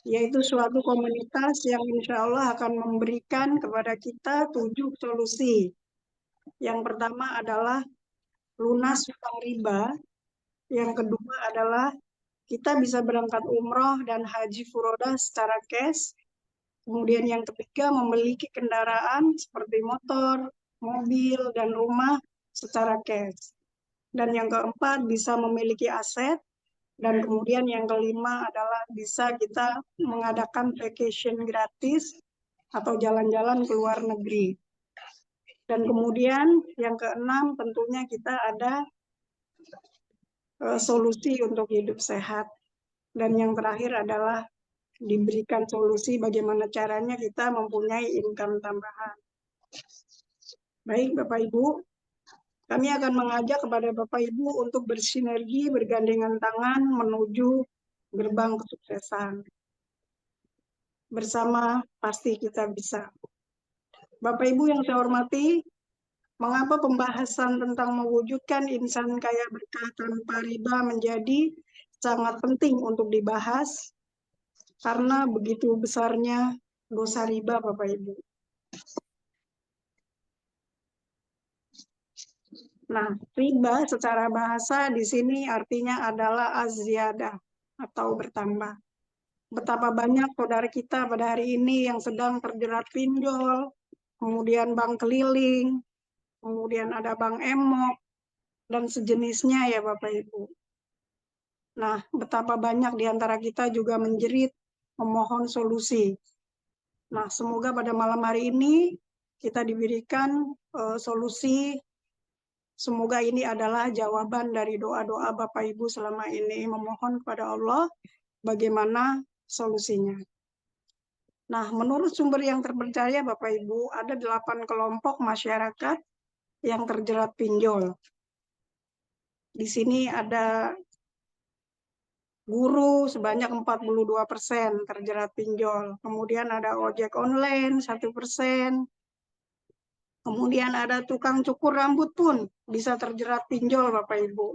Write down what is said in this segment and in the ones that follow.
yaitu suatu komunitas yang insya Allah akan memberikan kepada kita 7 solusi. Yang pertama adalah lunas hutang riba. Yang kedua adalah kita bisa berangkat umroh dan haji furodah secara cash. Kemudian yang ketiga, memiliki kendaraan seperti motor, mobil, dan rumah secara cash. Dan yang keempat, bisa memiliki aset. Dan kemudian yang kelima adalah bisa kita mengadakan vacation gratis atau jalan-jalan ke luar negeri. Dan kemudian yang keenam, tentunya kita ada solusi untuk hidup sehat. Dan yang terakhir adalah diberikan solusi bagaimana caranya kita mempunyai income tambahan. Baik Bapak Ibu, kami akan mengajak kepada Bapak Ibu untuk bersinergi, bergandengan tangan menuju gerbang kesuksesan. Bersama pasti kita bisa. Bapak Ibu yang saya hormati, mengapa pembahasan tentang mewujudkan insan kaya berkah tanpa riba menjadi sangat penting untuk dibahas? Karena begitu besarnya dosa riba, Bapak Ibu. Nah, riba secara bahasa di sini artinya adalah az-ziyadah atau bertambah. Betapa banyak saudara kita pada hari ini yang sedang terjerat pinjol, kemudian bank keliling, kemudian ada bank emok, dan sejenisnya ya Bapak Ibu. Nah, betapa banyak di antara kita juga menjerit memohon solusi. Nah, semoga pada malam hari ini kita diberikan solusi. Semoga ini adalah jawaban dari doa-doa Bapak Ibu selama ini memohon kepada Allah bagaimana solusinya. Nah, menurut sumber yang terpercaya Bapak Ibu, ada 8 kelompok masyarakat yang terjerat pinjol. Di sini ada guru sebanyak 42% terjerat pinjol. Kemudian ada ojek online 1%. Kemudian ada tukang cukur rambut pun bisa terjerat pinjol Bapak Ibu.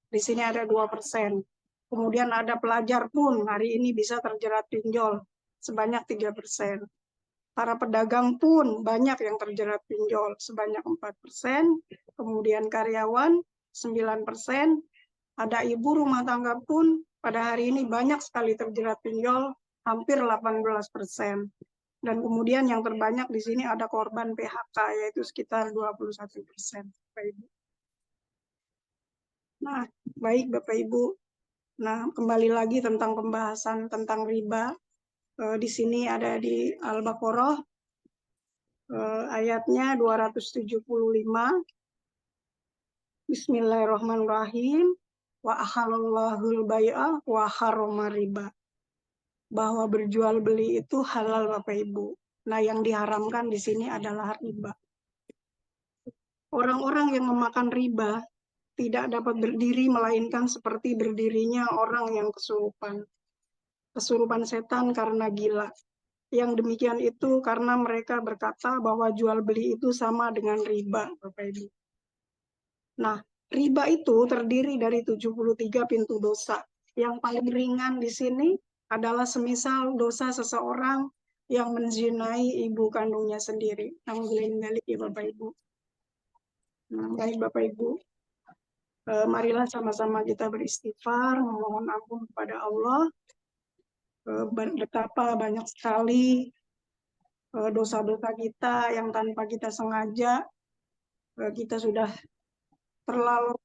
Di sini ada 2%. Kemudian ada pelajar pun hari ini bisa terjerat pinjol sebanyak 3%. Para pedagang pun banyak yang terjerat pinjol sebanyak 4%. Kemudian karyawan 9%. Ada ibu rumah tangga pun pada hari ini banyak sekali terjerat pinjol, hampir 18%. Dan kemudian yang terbanyak di sini ada korban PHK, yaitu sekitar 21%. Bapak Ibu. Nah, baik Bapak Ibu. Nah, kembali lagi tentang pembahasan tentang riba. Di sini ada di Al-Baqarah, ayatnya 275. Bismillahirrahmanirrahim. Wa ahalallahul bai'a wa harrama riba. Bahwa berjual beli itu halal Bapak Ibu. Nah, yang diharamkan di sini adalah riba. Orang-orang yang memakan riba tidak dapat berdiri melainkan seperti berdirinya orang yang kesurupan. Kesurupan setan karena gila. Yang demikian itu karena mereka berkata bahwa jual beli itu sama dengan riba, Bapak Ibu. Nah, riba itu terdiri dari 73 pintu dosa. Yang paling ringan di sini adalah semisal dosa seseorang yang menzinai ibu kandungnya sendiri. Alhamdulillah ya Bapak Ibu. Nah, baik Bapak Ibu, marilah sama-sama kita beristighfar, memohon ampun kepada Allah. Betapa banyak sekali dosa-dosa kita yang tanpa kita sengaja kita sudah terlalu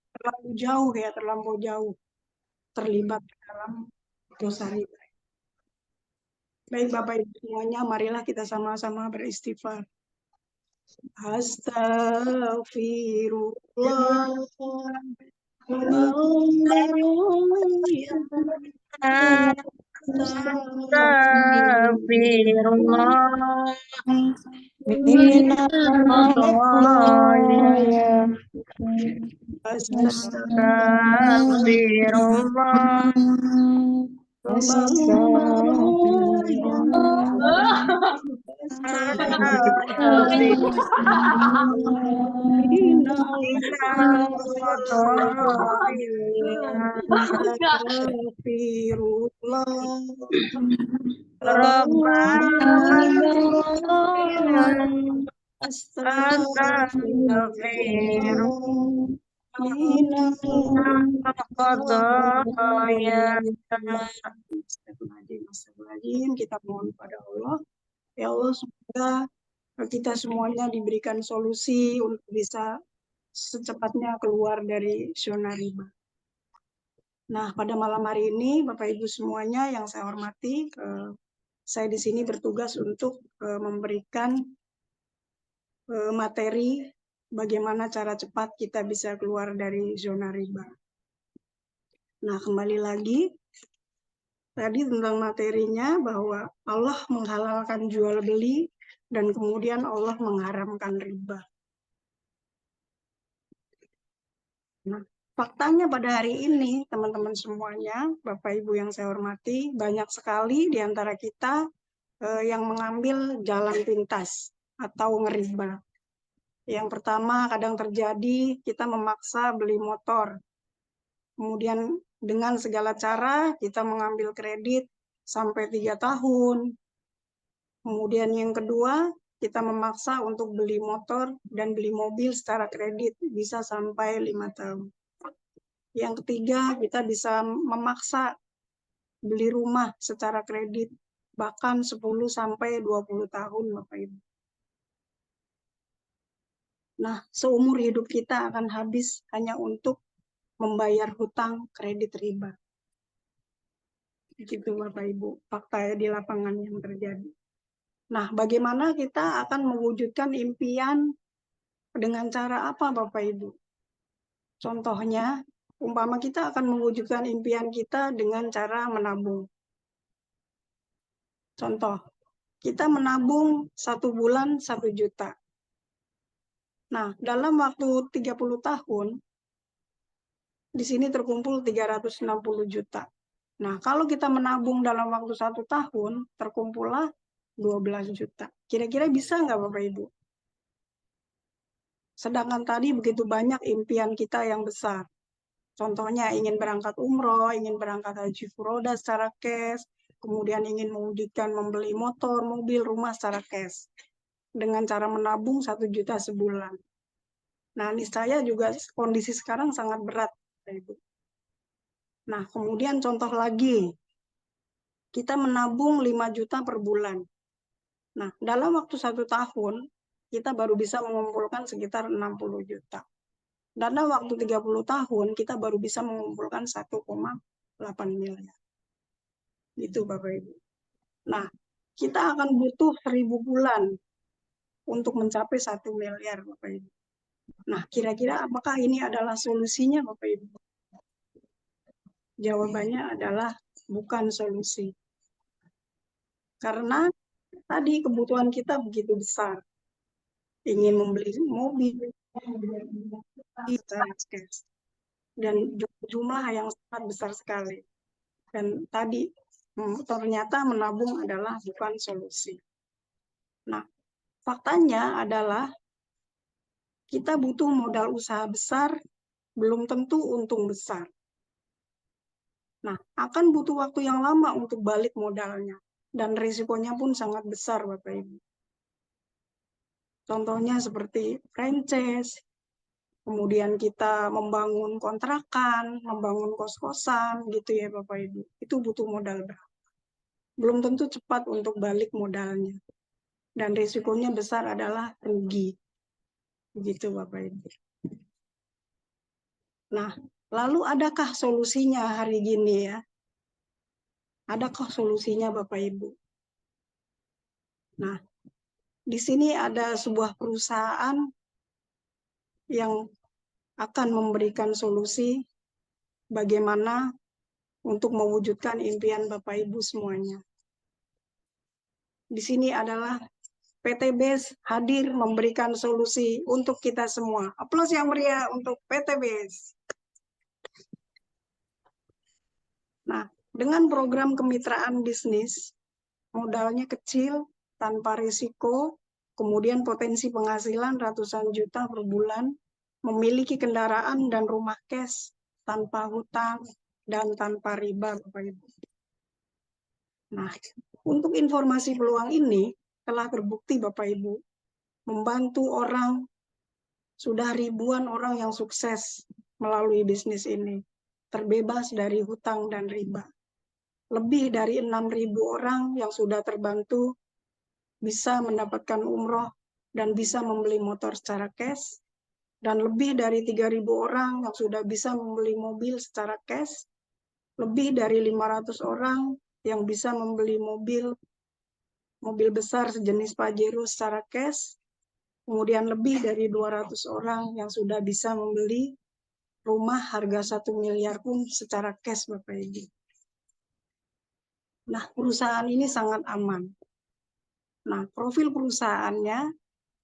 jauh ya, terlampau jauh terlibat dalam dosa riba. Baik Bapak Ibu semuanya, marilah kita sama-sama beristighfar. Astagfirullah. Astagfirullah. Astagfirullah. Kita mohon pada Allah, ya Allah, semoga kita semuanya diberikan solusi untuk bisa secepatnya keluar dari zona riba. Nah, pada malam hari ini, Bapak Ibu semuanya yang saya hormati, saya di sini bertugas untuk memberikan materi bagaimana cara cepat kita bisa keluar dari zona riba. Nah, kembali lagi, tadi tentang materinya bahwa Allah menghalalkan jual beli dan kemudian Allah mengharamkan riba. Nah, faktanya pada hari ini, teman-teman semuanya, Bapak Ibu yang saya hormati, banyak sekali di antara kita yang mengambil jalan pintas atau ngeriba. Yang pertama, kadang terjadi kita memaksa beli motor. Kemudian dengan segala cara kita mengambil kredit sampai 3 tahun. Kemudian yang kedua, kita memaksa untuk beli motor dan beli mobil secara kredit bisa sampai 5 tahun. Yang ketiga, kita bisa memaksa beli rumah secara kredit bahkan 10 sampai 20 tahun, Bapak Ibu. Nah, seumur hidup kita akan habis hanya untuk membayar hutang kredit riba. Begitu Bapak Ibu, fakta di lapangan yang terjadi. Nah, bagaimana kita akan mewujudkan impian dengan cara apa Bapak Ibu? Contohnya, umpama kita akan mewujudkan impian kita dengan cara menabung. Contoh, kita menabung 1 bulan 1 juta. Nah, dalam waktu 30 tahun, di sini terkumpul 360 juta. Nah, kalau kita menabung dalam waktu 1 tahun, terkumpullah 12 juta. Kira-kira bisa nggak Bapak Ibu? Sedangkan tadi begitu banyak impian kita yang besar. Contohnya ingin berangkat umroh, ingin berangkat haji furoda secara cash, kemudian ingin mewujudkan membeli motor, mobil, rumah secara cash. Dengan cara menabung 1 juta sebulan. Nah, niscaya juga kondisi sekarang sangat berat, Ibu. Nah, kemudian contoh lagi, kita menabung 5 juta per bulan. Nah, dalam waktu 1 tahun, kita baru bisa mengumpulkan sekitar 60 juta. Dalam waktu 30 tahun, kita baru bisa mengumpulkan 1,8 miliar. Itu Bapak Ibu. Nah, kita akan butuh 1000 bulan untuk mencapai 1 miliar Bapak Ibu. Nah, kira-kira apakah ini adalah solusinya Bapak Ibu? Jawabannya adalah bukan solusi. Karena tadi kebutuhan kita begitu besar. Ingin membeli mobil, dan jumlah yang sangat besar sekali. Dan tadi ternyata menabung adalah bukan solusi. Nah, faktanya adalah kita butuh modal usaha besar, belum tentu untung besar. Nah, akan butuh waktu yang lama untuk balik modalnya. Dan risikonya pun sangat besar, Bapak Ibu. Contohnya seperti franchise, kemudian kita membangun kontrakan, membangun kos-kosan, gitu ya Bapak Ibu. Itu butuh modal berapa. Belum tentu cepat untuk balik modalnya. Dan risikonya besar adalah rugi. Begitu Bapak Ibu. Nah, lalu adakah solusinya hari gini ya? Adakah solusinya Bapak Ibu? Nah, di sini ada sebuah perusahaan yang akan memberikan solusi bagaimana untuk mewujudkan impian Bapak Ibu semuanya. Di sini adalah PT BES hadir memberikan solusi untuk kita semua. Aplaus yang meriah untuk PT BES. Nah, dengan program kemitraan bisnis, modalnya kecil, tanpa risiko, kemudian potensi penghasilan ratusan juta per bulan, memiliki kendaraan dan rumah cash tanpa hutang dan tanpa riba, Bapak Ibu. Nah, untuk informasi peluang ini telah terbukti Bapak Ibu, membantu orang, sudah ribuan orang yang sukses melalui bisnis ini, terbebas dari hutang dan riba. Lebih dari 6.000 orang yang sudah terbantu bisa mendapatkan umroh dan bisa membeli motor secara cash, dan lebih dari 3.000 orang yang sudah bisa membeli mobil secara cash, lebih dari 500 orang yang bisa membeli mobil besar sejenis Pajero secara cash, kemudian lebih dari 200 orang yang sudah bisa membeli rumah harga 1 miliar pun secara cash, Bapak Ibu. Nah, perusahaan ini sangat aman. Nah, profil perusahaannya,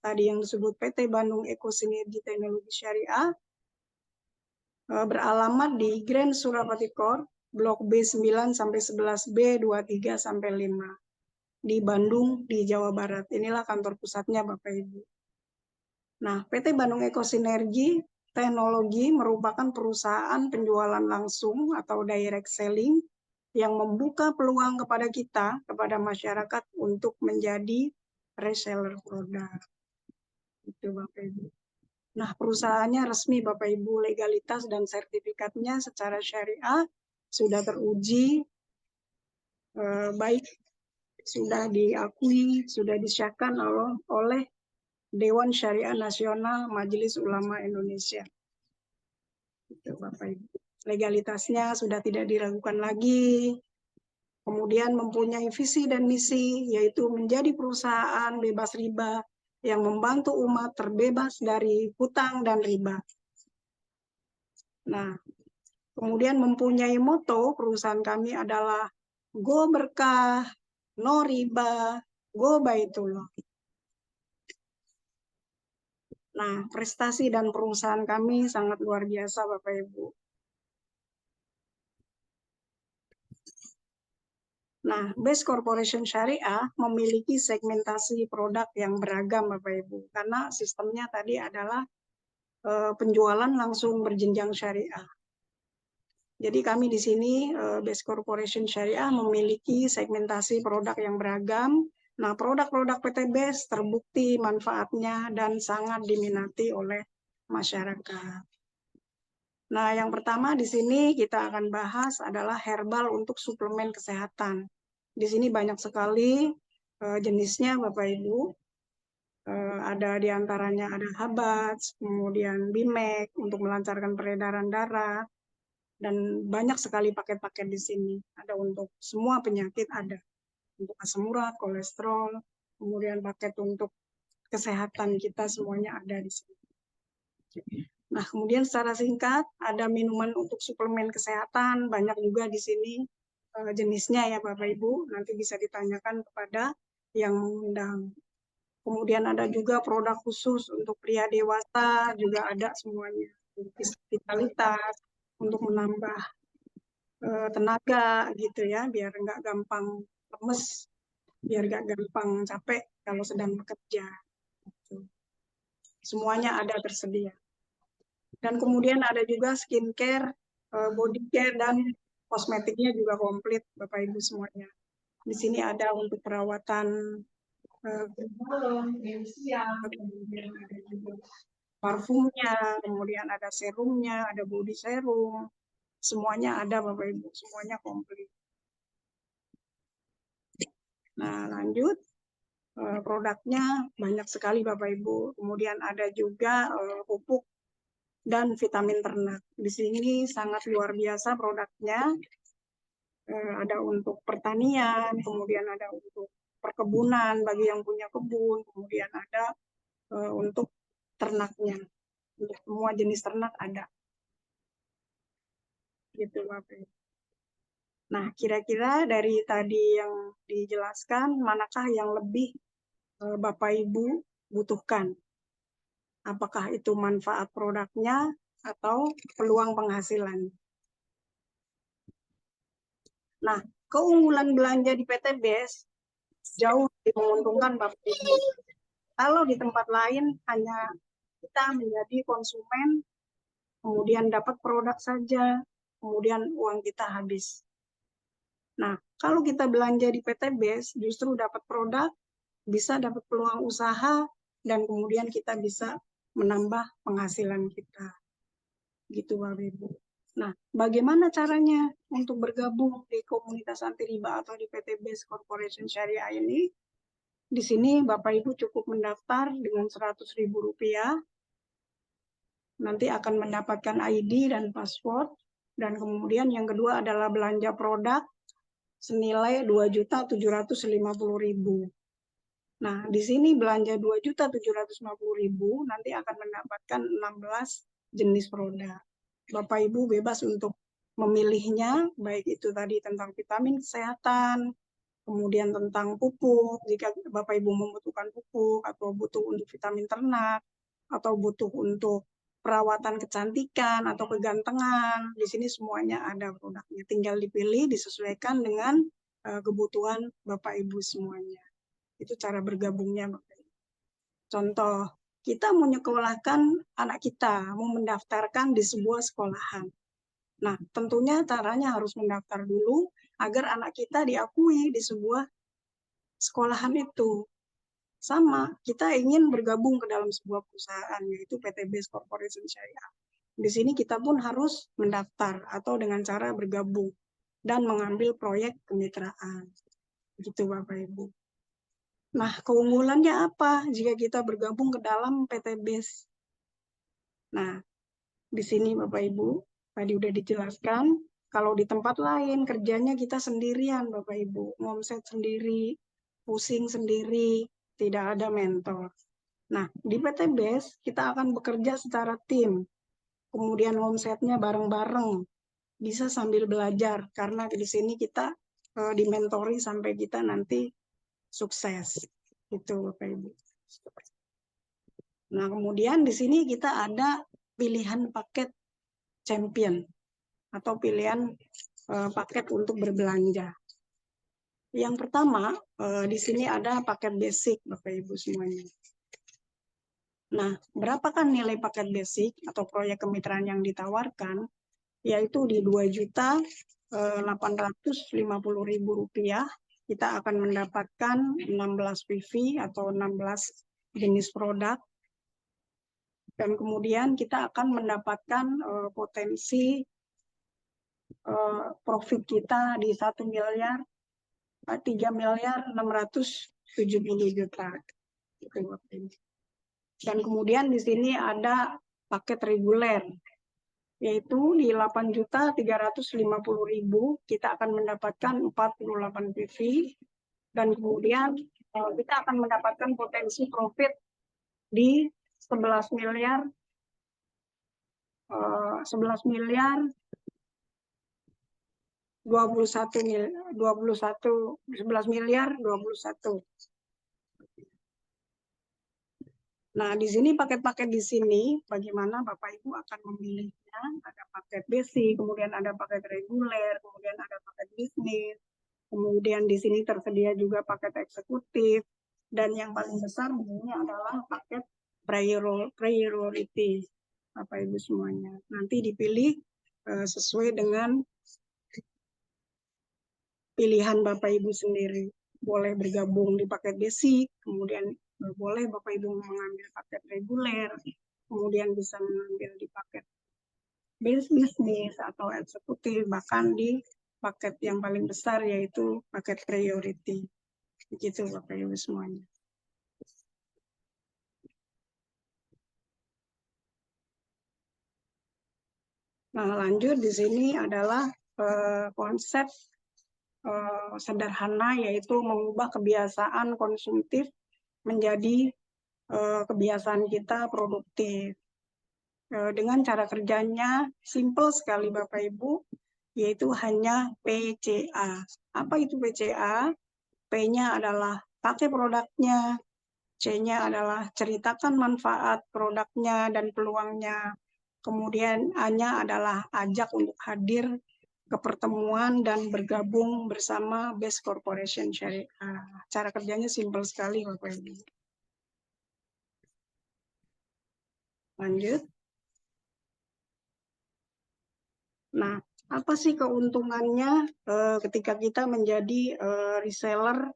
tadi yang disebut PT Bandung Eko Sinergi Teknologi Syariah, beralamat di Grand Surapati Court, Blok B9 sampai 11B 23 sampai 5 di Bandung, di Jawa Barat. Inilah kantor pusatnya, Bapak Ibu. Nah, PT Bandung Eko Sinergi Teknologi merupakan perusahaan penjualan langsung atau direct selling yang membuka peluang kepada kita, kepada masyarakat untuk menjadi reseller produk. Itu Bapak Ibu. Nah, perusahaannya resmi Bapak Ibu, legalitas dan sertifikatnya secara syariah sudah teruji, baik sudah diakui, sudah disahkan oleh Dewan Syariah Nasional Majelis Ulama Indonesia. Itu Bapak Ibu. Legalitasnya sudah tidak diragukan lagi. Kemudian mempunyai visi dan misi, yaitu menjadi perusahaan bebas riba yang membantu umat terbebas dari hutang dan riba. Nah, kemudian mempunyai moto perusahaan kami adalah Go Berkah, No Riba, Go Baitullah. Nah, prestasi dan perusahaan kami sangat luar biasa, Bapak Ibu. Nah, Best Corporation Syariah memiliki segmentasi produk yang beragam, Bapak Ibu, karena sistemnya tadi adalah penjualan langsung berjenjang syariah. Jadi kami di sini, Best Corporation Syariah, memiliki segmentasi produk yang beragam. Nah, produk-produk PT Best terbukti manfaatnya dan sangat diminati oleh masyarakat. Nah, yang pertama di sini kita akan bahas adalah herbal untuk suplemen kesehatan. Di sini banyak sekali jenisnya, Bapak Ibu. Ada di antaranya ada Habats, kemudian Bimek untuk melancarkan peredaran darah, dan banyak sekali paket-paket di sini. Ada untuk semua penyakit ada. Untuk asam urat, kolesterol, kemudian paket untuk kesehatan kita semuanya ada di sini. Nah, kemudian secara singkat ada minuman untuk suplemen kesehatan, banyak juga di sini jenisnya ya Bapak Ibu, nanti bisa ditanyakan kepada yang mengundang. Kemudian ada juga produk khusus untuk pria dewasa, juga ada semuanya. Vitalitas, untuk menambah tenaga gitu ya, biar nggak gampang lemes, biar nggak gampang capek kalau sedang bekerja. Semuanya ada tersedia. Dan kemudian ada juga skincare, body care, dan kosmetiknya juga komplit, Bapak Ibu semuanya. Di sini ada untuk perawatan kemudian ada juga parfumnya, kemudian ada serumnya, ada body serum, semuanya ada Bapak Ibu, semuanya komplit. Nah, lanjut. Produknya banyak sekali Bapak Ibu. Kemudian ada juga pupuk dan vitamin ternak. Di sini sangat luar biasa produknya. Ada untuk pertanian, kemudian ada untuk perkebunan bagi yang punya kebun, kemudian ada untuk ternaknya. Untuk semua jenis ternak ada. Gitu Bapak Ibu. Nah, kira-kira dari tadi yang dijelaskan, manakah yang lebih Bapak Ibu butuhkan? Apakah itu manfaat produknya atau peluang penghasilan? Nah, keunggulan belanja di PT Best jauh lebih menguntungkan Bapak Ibu. Kalau di tempat lain hanya kita menjadi konsumen, kemudian dapat produk saja, kemudian uang kita habis. Nah, kalau kita belanja di PT BES, justru dapat produk, bisa dapat peluang usaha, dan kemudian kita bisa menambah penghasilan kita. Gitu, Bapak Ibu. Nah, bagaimana caranya untuk bergabung di komunitas anti riba atau di PT BES Corporation Syariah ini? Di sini Bapak Ibu cukup mendaftar dengan Rp100.000. Nanti akan mendapatkan ID dan password. Dan kemudian yang kedua adalah belanja produk senilai Rp2.750.000. Nah, di sini belanja Rp2.750.000 nanti akan mendapatkan 16 jenis produk. Bapak Ibu bebas untuk memilihnya, baik itu tadi tentang vitamin kesehatan, kemudian tentang pupuk, jika Bapak Ibu membutuhkan pupuk, atau butuh untuk vitamin ternak, atau butuh untuk perawatan kecantikan atau kegantengan, di sini semuanya ada produknya. Tinggal dipilih, disesuaikan dengan kebutuhan Bapak Ibu semuanya. Itu cara bergabungnya, Bapak Ibu. Contoh, kita mau nyekolahkan anak kita, mau mendaftarkan di sebuah sekolahan. Nah, tentunya caranya harus mendaftar dulu agar anak kita diakui di sebuah sekolahan itu. Sama, kita ingin bergabung ke dalam sebuah perusahaan, yaitu PT BES Corporation Syariah. Di sini kita pun harus mendaftar atau dengan cara bergabung dan mengambil proyek kemitraan. Gitu, Bapak Ibu. Nah, keunggulannya apa jika kita bergabung ke dalam PT BES? Nah, di sini Bapak Ibu, tadi udah dijelaskan, kalau di tempat lain kerjanya kita sendirian Bapak Ibu, ngomset sendiri, pusing sendiri, tidak ada mentor. Nah, di PT BES kita akan bekerja secara tim, kemudian ngomsetnya bareng-bareng, bisa sambil belajar, karena di sini kita dimentori sampai kita nanti sukses. Itu Bapak Ibu. Nah, kemudian di sini kita ada pilihan paket champion atau pilihan paket untuk berbelanja. Yang pertama, di sini ada paket basic, Bapak Ibu semuanya. Nah, berapakah nilai paket basic atau proyek kemitraan yang ditawarkan? Yaitu di Rp2.850.000, kita akan mendapatkan 16 PV atau 16 jenis produk. Dan kemudian kita akan mendapatkan potensi profit kita di 3.670.000.000. Dan kemudian di sini ada paket reguler, yaitu di 8.350.000 kita akan mendapatkan 48 PV, dan kemudian kita akan mendapatkan potensi profit di 11 miliar 11 miliar 21. Nah, di sini paket-paket di sini, bagaimana Bapak Ibu akan memilihnya? Ada paket basic, kemudian ada paket reguler, kemudian ada paket bisnis, kemudian di sini tersedia juga paket eksekutif, dan yang paling besar ini adalah paket priority, Bapak Ibu semuanya. Nanti dipilih sesuai dengan pilihan Bapak Ibu sendiri. Boleh bergabung di paket basic, kemudian boleh Bapak Ibu mengambil paket reguler, kemudian bisa mengambil di paket bisnis atau eksekutif, bahkan di paket yang paling besar yaitu paket priority. Begitu Bapak Ibu semuanya. Nah, lanjut di sini adalah konsep sederhana, yaitu mengubah kebiasaan konsumtif menjadi kebiasaan kita produktif. Dengan cara kerjanya simple sekali Bapak Ibu, yaitu hanya PCA. Apa itu PCA? P-nya adalah pakai produknya, C-nya adalah ceritakan manfaat produknya dan peluangnya. Kemudian A-nya adalah ajak untuk hadir ke pertemuan dan bergabung bersama BES Corporation Syariah. cara kerjanya simpel sekali Bapak Ibu. Lanjut. Nah, apa sih keuntungannya ketika kita menjadi reseller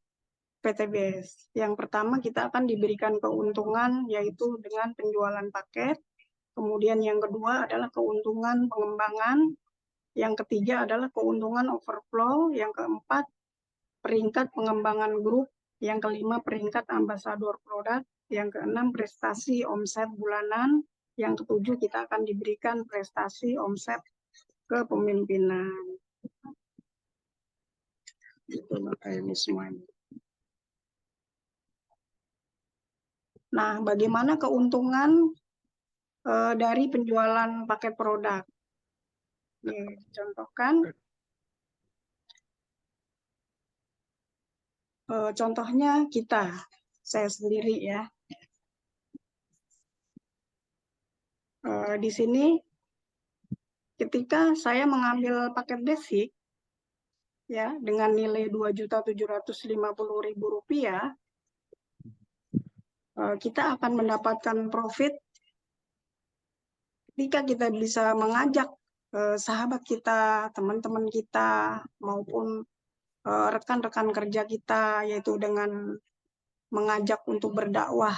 PTBS? Yang pertama kita akan diberikan keuntungan yaitu dengan penjualan paket. Kemudian yang kedua adalah keuntungan pengembangan. Yang ketiga adalah keuntungan overflow. Yang keempat, peringkat pengembangan grup. Yang kelima, peringkat ambasador produk. Yang keenam, prestasi omset bulanan. Yang ketujuh, kita akan diberikan prestasi omset kepemimpinan. Itu Bapak Ibu semuanya. Nah, bagaimana keuntungan dari penjualan paket produk? Nih, contohkan. Contohnya saya sendiri ya. Di sini ketika saya mengambil paket basic ya dengan nilai Rp2.750.000, kita akan mendapatkan profit ketika kita bisa mengajak sahabat kita, teman-teman kita maupun rekan-rekan kerja kita, yaitu dengan mengajak untuk berdakwah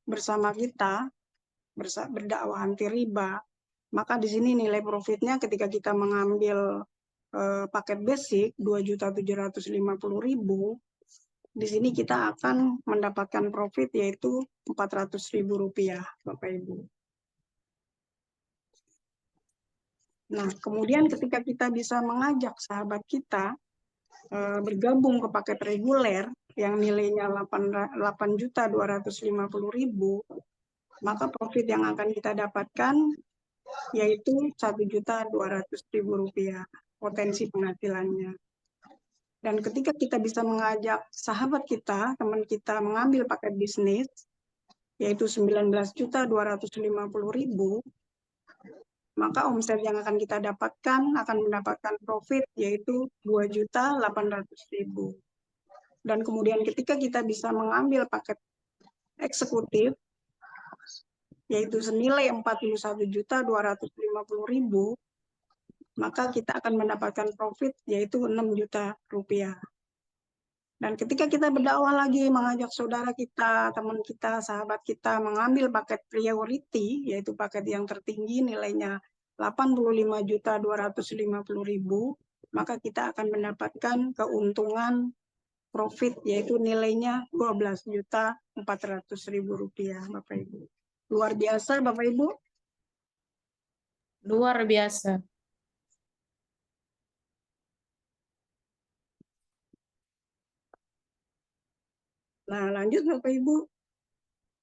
bersama kita, berdakwah anti riba. Maka di sini nilai profitnya ketika kita mengambil paket basic Rp2.750.000, di sini kita akan mendapatkan profit yaitu Rp400.000, Bapak Ibu. Nah, kemudian ketika kita bisa mengajak sahabat kita bergabung ke paket reguler yang nilainya Rp8.250.000, maka profit yang akan kita dapatkan yaitu Rp1.200.000 potensi penghasilannya. Dan ketika kita bisa mengajak sahabat kita, teman kita mengambil paket bisnis, yaitu Rp19.250.000, maka omset yang akan kita dapatkan akan mendapatkan profit yaitu Rp2.800.000. Dan kemudian ketika kita bisa mengambil paket eksekutif, yaitu senilai Rp41.250.000, maka kita akan mendapatkan profit yaitu Rp6 juta. Dan ketika kita berdakwah lagi, mengajak saudara kita, teman kita, sahabat kita mengambil paket priority, yaitu paket yang tertinggi nilainya Rp85.250.000, maka kita akan mendapatkan keuntungan profit yaitu nilainya Rp12.400.000, Bapak Ibu. Luar biasa, Bapak Ibu. Luar biasa. Nah, lanjut Bapak Ibu.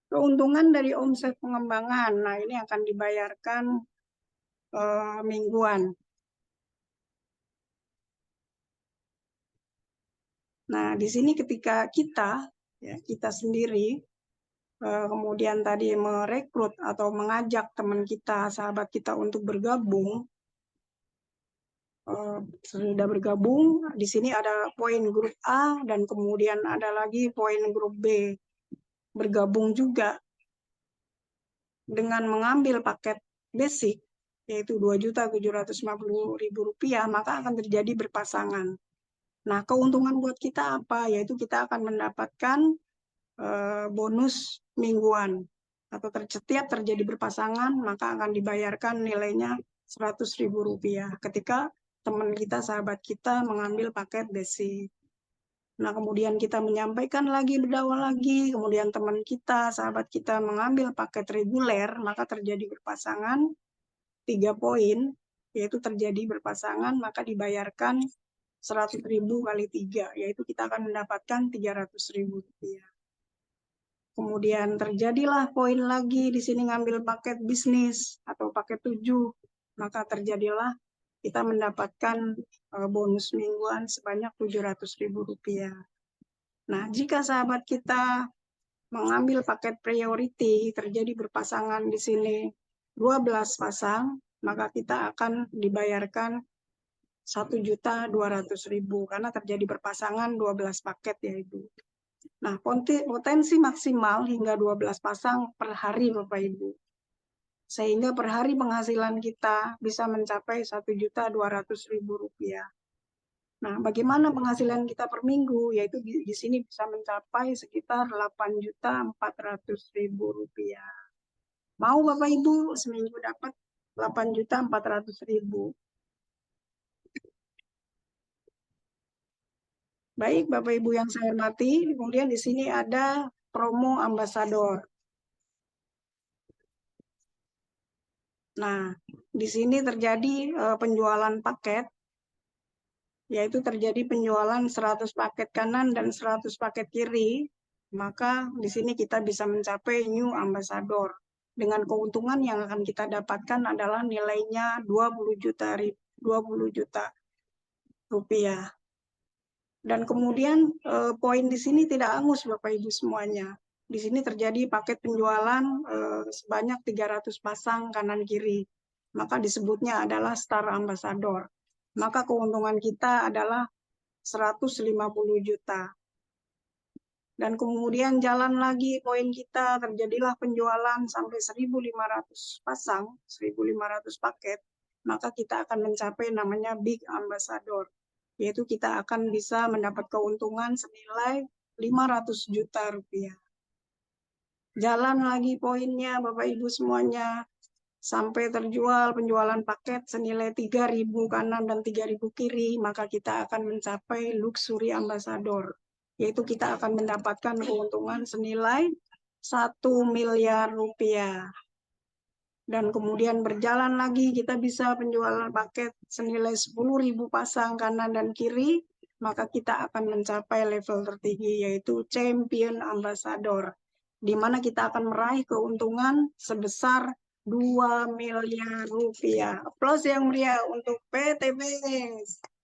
Keuntungan dari omset pengembangan. Nah, ini akan dibayarkan mingguan. Nah, di sini ketika kita sendiri, kemudian tadi merekrut atau mengajak teman kita, sahabat kita untuk bergabung, sudah bergabung, di sini ada poin grup A dan kemudian ada lagi poin grup B. Bergabung juga dengan mengambil paket basic, yaitu Rp2.750.000, maka akan terjadi berpasangan. Nah, keuntungan buat kita apa? Yaitu kita akan mendapatkan bonus mingguan. Atau setiap terjadi berpasangan, maka akan dibayarkan nilainya Rp100.000 ketika teman kita, sahabat kita mengambil paket basic. Nah, kemudian kita menyampaikan lagi, berdakwah lagi, kemudian teman kita, sahabat kita mengambil paket reguler, maka terjadi berpasangan 3 poin, yaitu terjadi berpasangan, maka dibayarkan Rp100.000 kali 3, yaitu kita akan mendapatkan Rp300.000. Kemudian terjadilah poin lagi di sini ngambil paket bisnis atau paket 7, maka terjadilah kita mendapatkan bonus mingguan sebanyak Rp700.000. Nah, jika sahabat kita mengambil paket priority, terjadi berpasangan di sini 12 pasang, maka kita akan dibayarkan Rp1.200.000 karena terjadi berpasangan 12 paket ya Ibu. Nah, potensi maksimal hingga 12 pasang per hari, Bapak Ibu. Sehingga per hari penghasilan kita bisa mencapai Rp1.200.000. Nah, bagaimana penghasilan kita per minggu? Yaitu di sini bisa mencapai sekitar Rp8.400.000. Mau Bapak Ibu seminggu dapat Rp8.400.000. Baik, Bapak Ibu yang saya hormati, kemudian di sini ada promo ambasador. Nah, di sini terjadi penjualan paket, yaitu terjadi penjualan 100 paket kanan dan 100 paket kiri, maka di sini kita bisa mencapai new ambassador. Dengan keuntungan yang akan kita dapatkan adalah nilainya 20 juta rupiah. Dan kemudian poin di sini tidak angus Bapak Ibu semuanya. Di sini terjadi paket penjualan sebanyak 300 pasang kanan kiri. Maka disebutnya adalah Star Ambassador. Maka keuntungan kita adalah 150 juta. Dan kemudian jalan lagi poin kita, terjadilah penjualan sampai 1.500 pasang, 1.500 paket, maka kita akan mencapai namanya Big Ambassador, yaitu kita akan bisa mendapat keuntungan senilai 500 juta rupiah. Jalan lagi poinnya Bapak Ibu semuanya, sampai terjual penjualan paket senilai 3.000 kanan dan 3.000 kiri, maka kita akan mencapai Luxury Ambassador, yaitu kita akan mendapatkan keuntungan senilai 1 miliar rupiah. Dan kemudian berjalan lagi, kita bisa penjualan paket senilai 10.000 pasang kanan dan kiri, maka kita akan mencapai level tertinggi, yaitu Champion Ambassador, di mana kita akan meraih keuntungan sebesar 2 miliar rupiah. Aplaus yang meriah untuk PTBS.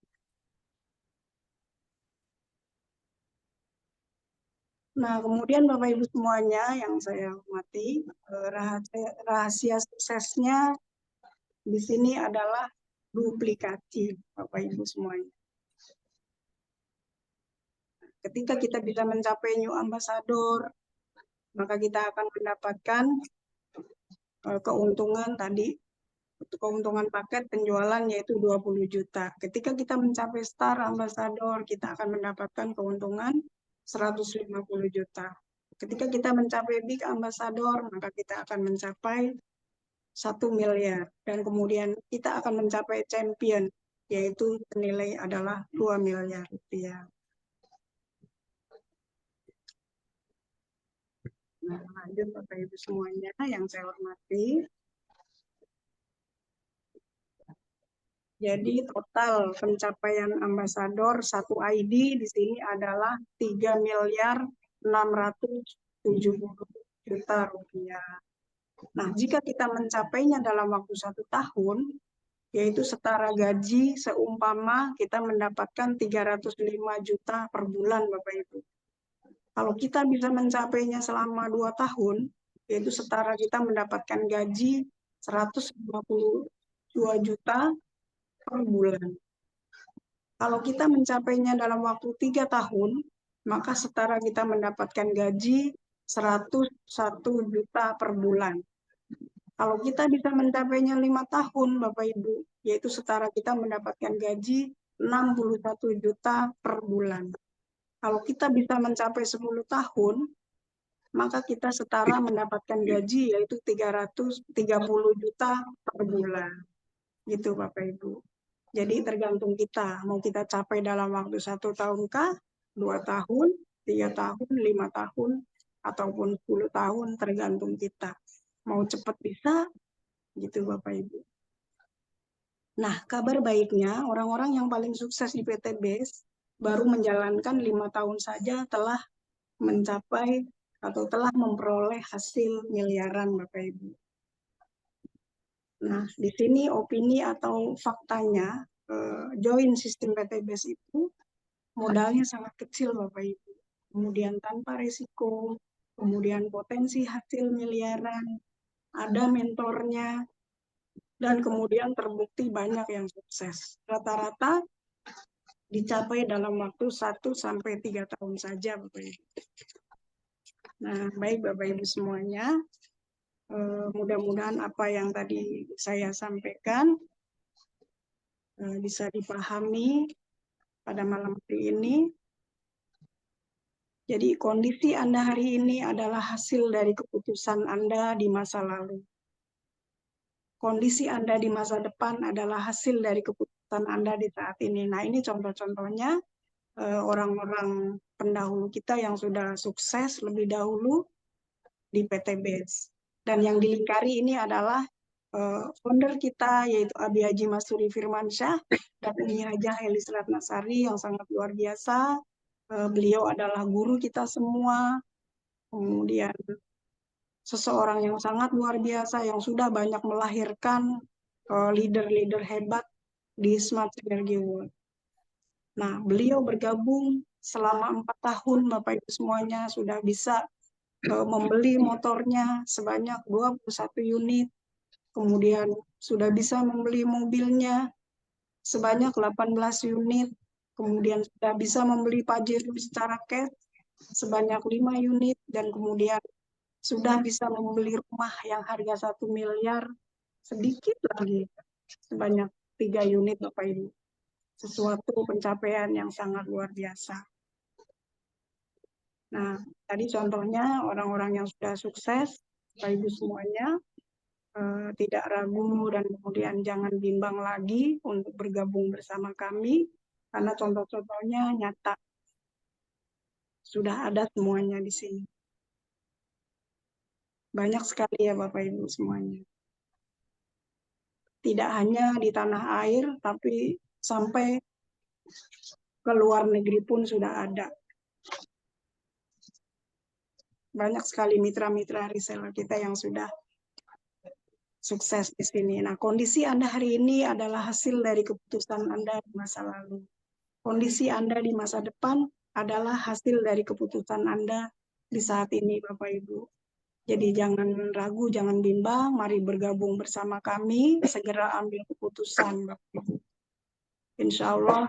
Nah, kemudian Bapak Ibu semuanya yang saya hormati, rahasia suksesnya di sini adalah duplikasi, Bapak Ibu semuanya. Ketika kita bisa mencapai new ambassador, maka kita akan mendapatkan keuntungan tadi, keuntungan paket penjualan yaitu 20 juta. Ketika kita mencapai Star Ambassador, kita akan mendapatkan keuntungan 150 juta. Ketika kita mencapai Big Ambassador, maka kita akan mencapai 1 miliar. Dan kemudian kita akan mencapai Champion, yaitu nilai adalah 2 miliar rupiah. Nah, lanjut Bapak Ibu semuanya yang saya hormati. Jadi total pencapaian ambasador satu ID di sini adalah 3.670 juta rupiah. Nah, jika kita mencapainya dalam waktu 1 tahun, yaitu setara gaji seumpama kita mendapatkan 305 juta per bulan, Bapak Ibu. Kalau kita bisa mencapainya selama 2 tahun, yaitu setara kita mendapatkan gaji 152 juta per bulan. Kalau kita mencapainya dalam waktu 3 tahun, maka setara kita mendapatkan gaji 101 juta per bulan. Kalau kita bisa mencapainya 5 tahun, Bapak Ibu, yaitu setara kita mendapatkan gaji 61 juta per bulan. Kalau kita bisa mencapai 10 tahun, maka kita setara mendapatkan gaji yaitu 330 juta per bulan. Gitu Bapak Ibu. Jadi tergantung kita, mau kita capai dalam waktu 1 tahun kah, 2 tahun, 3 tahun, 5 tahun, ataupun 10 tahun, tergantung kita. Mau cepat bisa, gitu Bapak Ibu. Nah, kabar baiknya, orang-orang yang paling sukses di PTBS baru menjalankan 5 tahun saja telah mencapai atau telah memperoleh hasil miliaran, Bapak Ibu. Nah, di sini opini atau faktanya, join sistem PTBS itu modalnya sangat kecil, Bapak Ibu. Kemudian tanpa risiko, kemudian potensi hasil miliaran, ada mentornya, dan kemudian terbukti banyak yang sukses. Rata-rata dicapai dalam waktu 1 sampai 3 tahun saja, Bapak Ibu. Nah, baik Bapak Ibu semuanya, mudah-mudahan apa yang tadi saya sampaikan bisa dipahami pada malam hari ini. Jadi kondisi Anda hari ini adalah hasil dari keputusan Anda di masa lalu. Kondisi Anda di masa depan adalah hasil dari keputusan Anda di saat ini. Nah, ini contoh-contohnya orang-orang pendahulu kita yang sudah sukses lebih dahulu di PT BES. Dan yang dilingkari ini adalah founder kita, yaitu Abi Haji Masuri Firmansyah dan Umi Hajah Elis Ratnasari yang sangat luar biasa. Beliau adalah guru kita semua. Kemudian seseorang yang sangat luar biasa yang sudah banyak melahirkan leader-leader hebat di Smart Energy World. Nah, beliau bergabung selama 4 tahun, Bapak Ibu semuanya sudah bisa membeli motornya sebanyak 21 unit, kemudian sudah bisa membeli mobilnya sebanyak 18 unit, kemudian sudah bisa membeli Pajero secara cash sebanyak 5 unit, dan kemudian sudah bisa membeli rumah yang harga 1 miliar sedikit lagi sebanyak 3 unit, Bapak Ibu. Sesuatu pencapaian yang sangat luar biasa. Nah, tadi contohnya orang-orang yang sudah sukses, Bapak Ibu semuanya, tidak ragu dan kemudian jangan bimbang lagi untuk bergabung bersama kami, karena contoh-contohnya nyata. Sudah ada semuanya di sini. Banyak sekali ya Bapak Ibu semuanya. Tidak hanya di tanah air, tapi sampai ke luar negeri pun sudah ada. Banyak sekali mitra-mitra reseller kita yang sudah sukses di sini. Nah, kondisi Anda hari ini adalah hasil dari keputusan Anda di masa lalu. Kondisi Anda di masa depan adalah hasil dari keputusan Anda di saat ini, Bapak Ibu. Jadi jangan ragu, jangan bimbang, mari bergabung bersama kami, segera ambil keputusan, Bapak Ibu. Insya Allah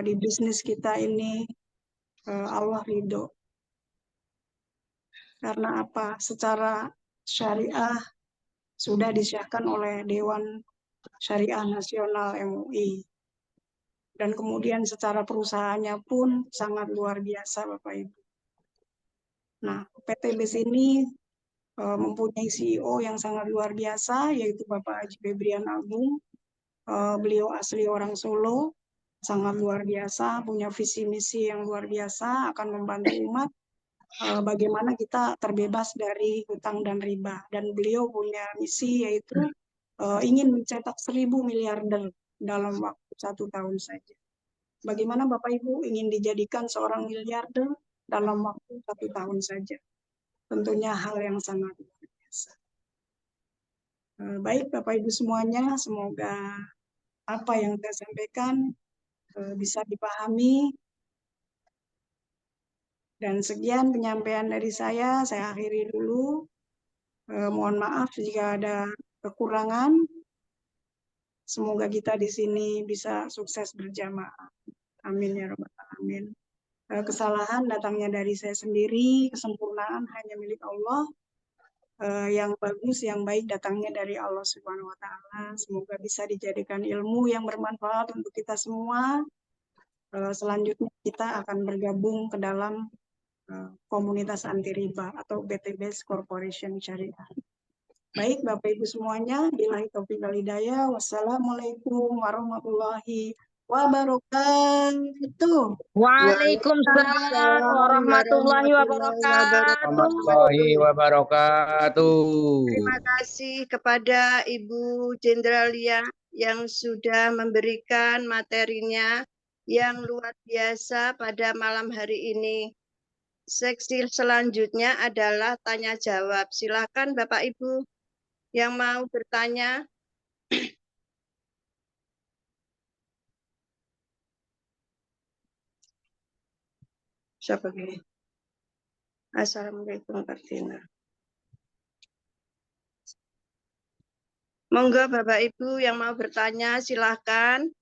di bisnis kita ini Allah ridho. Karena apa? Secara syariah sudah disahkan oleh Dewan Syariah Nasional MUI. Dan kemudian secara perusahaannya pun sangat luar biasa, Bapak Ibu. Nah, PT BES ini mempunyai CEO yang sangat luar biasa, yaitu Bapak Haji Febrian Agung. Beliau asli orang Solo, sangat luar biasa, punya visi misi yang luar biasa, akan membantu umat bagaimana kita terbebas dari hutang dan riba. Dan beliau punya misi yaitu ingin mencetak 1.000 miliarder dalam waktu 1 tahun saja. Bagaimana Bapak Ibu ingin dijadikan seorang miliarder dalam waktu 1 tahun saja? Tentunya hal yang sangat luar biasa. Baik Bapak Ibu semuanya, semoga apa yang saya sampaikan bisa dipahami. Dan sekian penyampaian dari saya akhiri dulu. Mohon maaf jika ada kekurangan. Semoga kita di sini bisa sukses berjamaah. Amin ya rabbal alamin. Kesalahan datangnya dari saya sendiri, kesempurnaan hanya milik Allah. Yang bagus, yang baik datangnya dari Allah Subhanahu wa Ta'ala. Semoga bisa dijadikan ilmu yang bermanfaat untuk kita semua. Selanjutnya kita akan bergabung ke dalam komunitas anti riba atau PT BES Corporation Syariah. Baik Bapak Ibu semuanya, billahi taufiq wal hidayah. Wassalamualaikum warahmatullahi wabarakatuh. Waalaikumsalam warahmatullahi wabarakatuh. Warahmatullahi wabarakatuh. Terima kasih kepada Ibu Jendralia yang sudah memberikan materinya yang luar biasa pada malam hari ini. Seksi selanjutnya adalah tanya jawab. Silakan Bapak Ibu yang mau bertanya. Siapa ini? Assalamualaikum Kartina. Monggo Bapak Ibu yang mau bertanya silakan.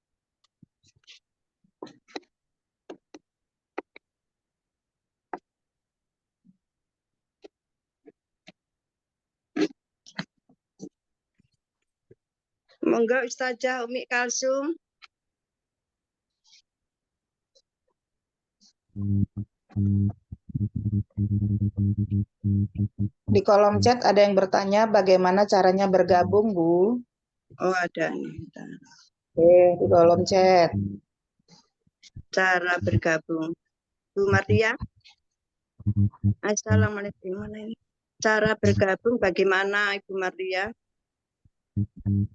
Monggo Ustazah Umi Kalsum. Di kolom chat ada yang bertanya bagaimana caranya bergabung, Bu. Oh, ada nih. Di kolom chat. Cara bergabung. Bu Maria. Assalamualaikum. Mana ini? Cara bergabung bagaimana Ibu Maria?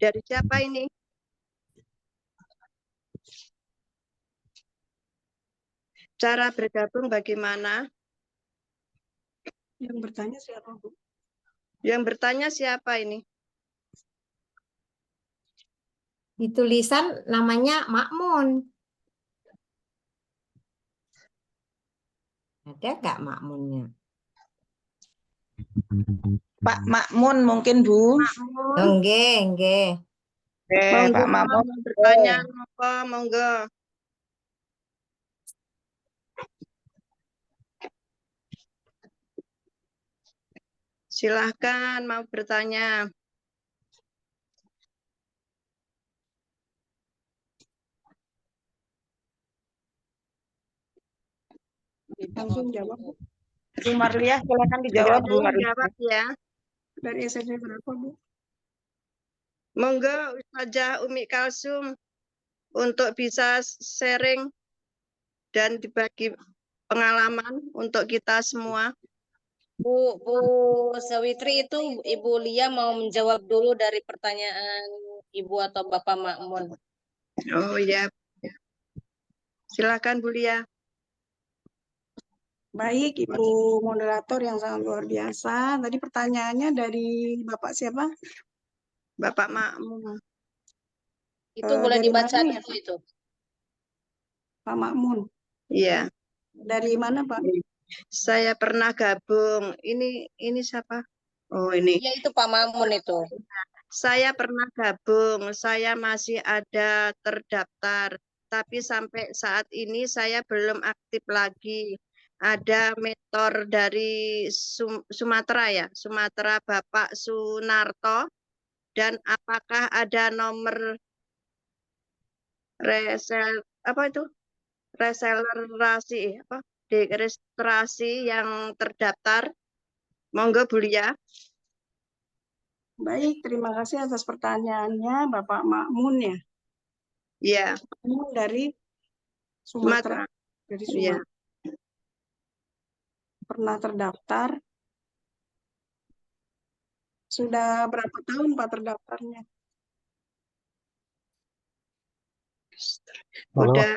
Dari siapa ini? Cara bergabung bagaimana? Yang bertanya siapa, Bu? Yang bertanya siapa ini? Di tulisan namanya Makmun. Ada nggak Makmunnya? Pak Makmun mungkin, Bu. Makmun. Enggak, enggak. Monggo, Pak Makmun. mau bertanya apa? Monggo. Silahkan mau bertanya. Langsung jawab, Bu. Bu Marliah, silakan dijawab, Ada Bu yang Marliah. jawab ya. Dari SMP berapa, Bu? Monggo Ustazah Umi Kalsum untuk bisa sharing dan dibagi pengalaman untuk kita semua. Bu Sawitri itu Ibu Lia mau menjawab dulu dari pertanyaan Ibu atau Bapak Makmun. Oh ya. Silakan Bu Lia. Baik, Ibu moderator yang sangat luar biasa. Tadi pertanyaannya dari Bapak siapa? Bapak Makmun. Itu boleh dari dibaca mana ya, dulu itu. Pak Makmun. Iya. Dari mana, Pak? Saya pernah gabung. Ini siapa? Oh, ini. Ya itu Pak Makmun itu. Saya pernah gabung. Saya masih ada terdaftar. Tapi sampai saat ini saya belum aktif lagi. Ada mentor dari Sumatera ya, Sumatera Bapak Sunarto. Dan apakah ada nomor reselerasi apa? Registrasi yang terdaftar? Monggo Bu Lia. Baik, terima kasih atas pertanyaannya, Bapak Makmun ya. Iya, Makmun dari Sumatera. Sumatera. Dari Iya. Sumatera. Pernah terdaftar. Sudah berapa tahun, Pak, terdaftarnya? Udah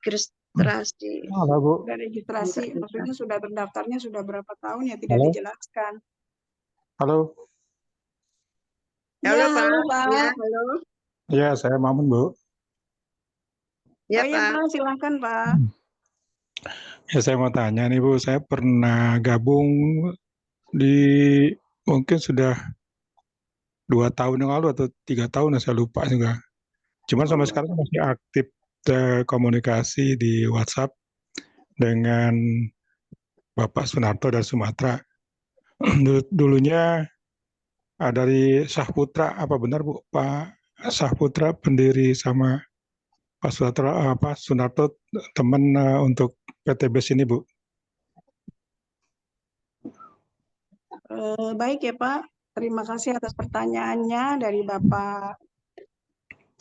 registrasi. Halo Bu. Sudah registrasi, maksudnya sudah terdaftarnya sudah berapa tahun ya, tidak Halo. dijelaskan. Halo. Halo Ya, Pak. halo, Pak. Ya, halo. Iya, saya Mamun Bu. Ya Oh iya, Pak. Pak, silakan, Pak. Ya saya mau tanya nih Bu, saya pernah gabung di mungkin sudah 2 tahun yang lalu atau 3 tahun, saya lupa juga. Cuman sampai sekarang masih aktif komunikasi di WhatsApp dengan Bapak Sunarto dari Sumatera. Dulunya dari Syahputra, apa benar Bu? Pak Syahputra pendiri sama Pak Sunarto teman untuk PTBS ini Bu. Baik ya, Pak. Terima kasih atas pertanyaannya dari Bapak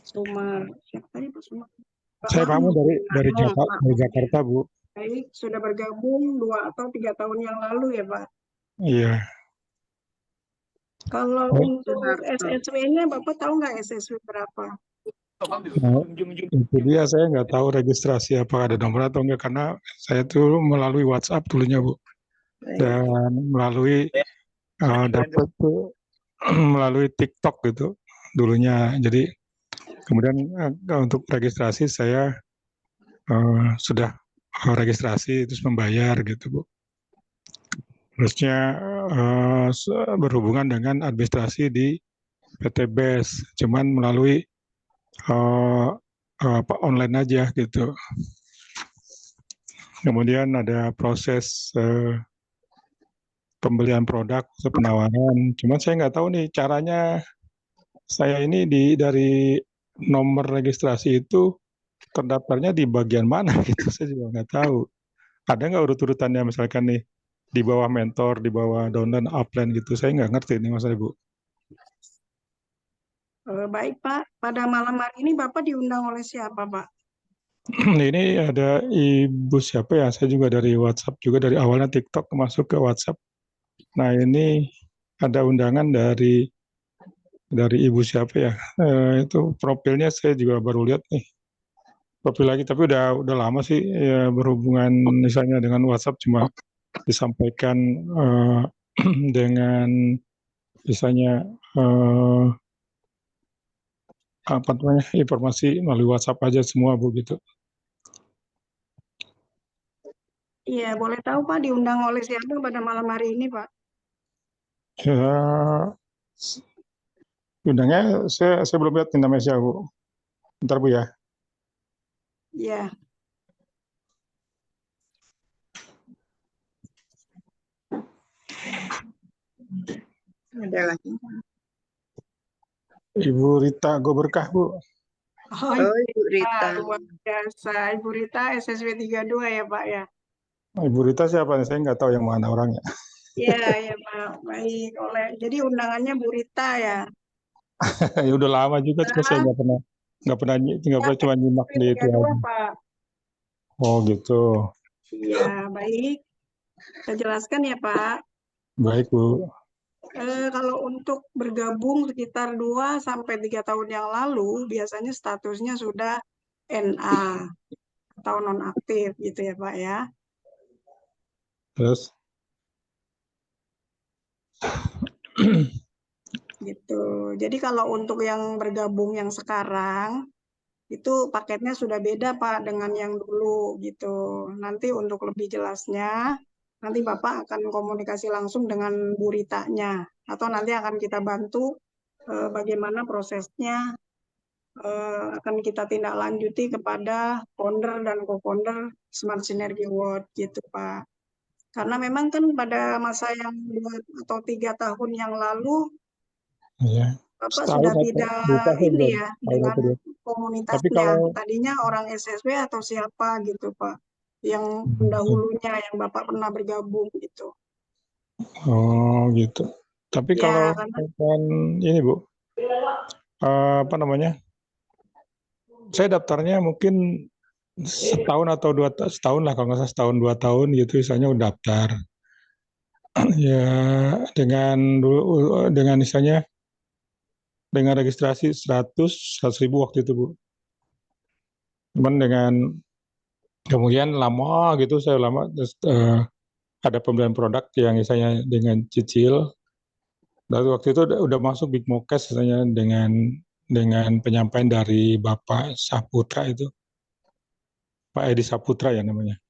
siapa tadi, Pak Sumar? Pak Saya Mamun Mahmud. dari Jakarta Bu. Baik, sudah bergabung 2 atau 3 tahun yang lalu ya, Pak. Iya. Kalau Oh. untuk SSW-nya, Bapak tahu nggak SSW berapa? Nah, itu dia, saya nggak tahu registrasi apa ada nomor atau enggak, karena saya tuh melalui WhatsApp dulunya Bu, dan melalui dapat tuh melalui TikTok gitu dulunya. Jadi kemudian untuk registrasi saya sudah registrasi terus membayar gitu Bu. Terusnya berhubungan dengan administrasi di PTBS, cuman melalui online aja gitu. Kemudian ada proses pembelian produk, penawaran. Cuman saya nggak tahu nih caranya Saya ini dari nomor registrasi itu terdaftarnya di bagian mana gitu, saya juga nggak tahu. Ada nggak urut-urutannya misalkan nih di bawah mentor, di bawah downline, upline gitu? Saya nggak ngerti nih Mas Ibu. Baik Pak, pada malam hari ini Bapak diundang oleh siapa Pak? Ini ada Ibu siapa ya? Saya juga dari WhatsApp juga dari awalnya TikTok masuk ke WhatsApp. Nah ini ada undangan dari Ibu siapa ya? Itu profilnya saya juga baru lihat nih. Profil lagi tapi udah lama sih ya, berhubungan misalnya dengan WhatsApp cuma disampaikan dengan misalnya apa namanya informasi melalui WhatsApp aja semua Bu gitu. Iya, boleh tahu Pak diundang oleh siapa pada malam hari ini Pak? Ya, undangnya saya belum lihat namanya siapa Bu. Bentar Bu ya. Iya, Ada lagi. Ibu Rita Goberkah Bu. oh Oh, Ibu Rita. luar biasa, Ibu Rita SSW 32 ya Pak ya? Ibu Rita siapa nih? Saya nggak tahu yang mana orangnya. Iya, ya Pak, baik. Jadi undangannya Bu Rita ya? Ya udah lama juga cuma saya nggak pernah cuma nyimak di itu 32 aja. Pak. Oh gitu. Iya, baik. Saya jelaskan ya Pak. Baik Bu. Kalau untuk bergabung sekitar 2 sampai 3 tahun yang lalu, biasanya statusnya sudah NA atau nonaktif gitu ya Pak ya. Terus Gitu. Jadi kalau untuk yang bergabung yang sekarang, itu paketnya sudah beda Pak dengan yang dulu gitu. Nanti untuk lebih jelasnya, nanti Bapak akan komunikasi langsung dengan Bu Ritanya. Atau nanti akan kita bantu bagaimana prosesnya akan kita tindak lanjuti kepada founder dan co-founder Smart Synergy World gitu Pak. Karena memang kan pada masa yang 2 atau 3 tahun yang lalu, ya. Bapak Setahun sudah atau tidak 2 tahun ini belum? ya Tahun dengan atau 2. Tapi komunitasnya. kalau Tadinya orang SSW atau siapa gitu Pak, yang pendahulunya yang Bapak pernah bergabung gitu. oh gitu. Tapi Ya, kalau karena ini Bu, apa namanya? Saya daftarnya mungkin setahun atau setahun lah kalau nggak salah setahun 2 tahun gitu misalnya udah daftar. Ya dengan misalnya dengan registrasi 100 ribu waktu itu Bu. Cuman dengan kemudian lama gitu saya lama terus ada pembelian produk yang misalnya dengan cicil. Lalu waktu itu udah masuk Big Mokes misalnya dengan penyampaian dari Bapak Saputra itu. Pak Edi Saputra ya namanya.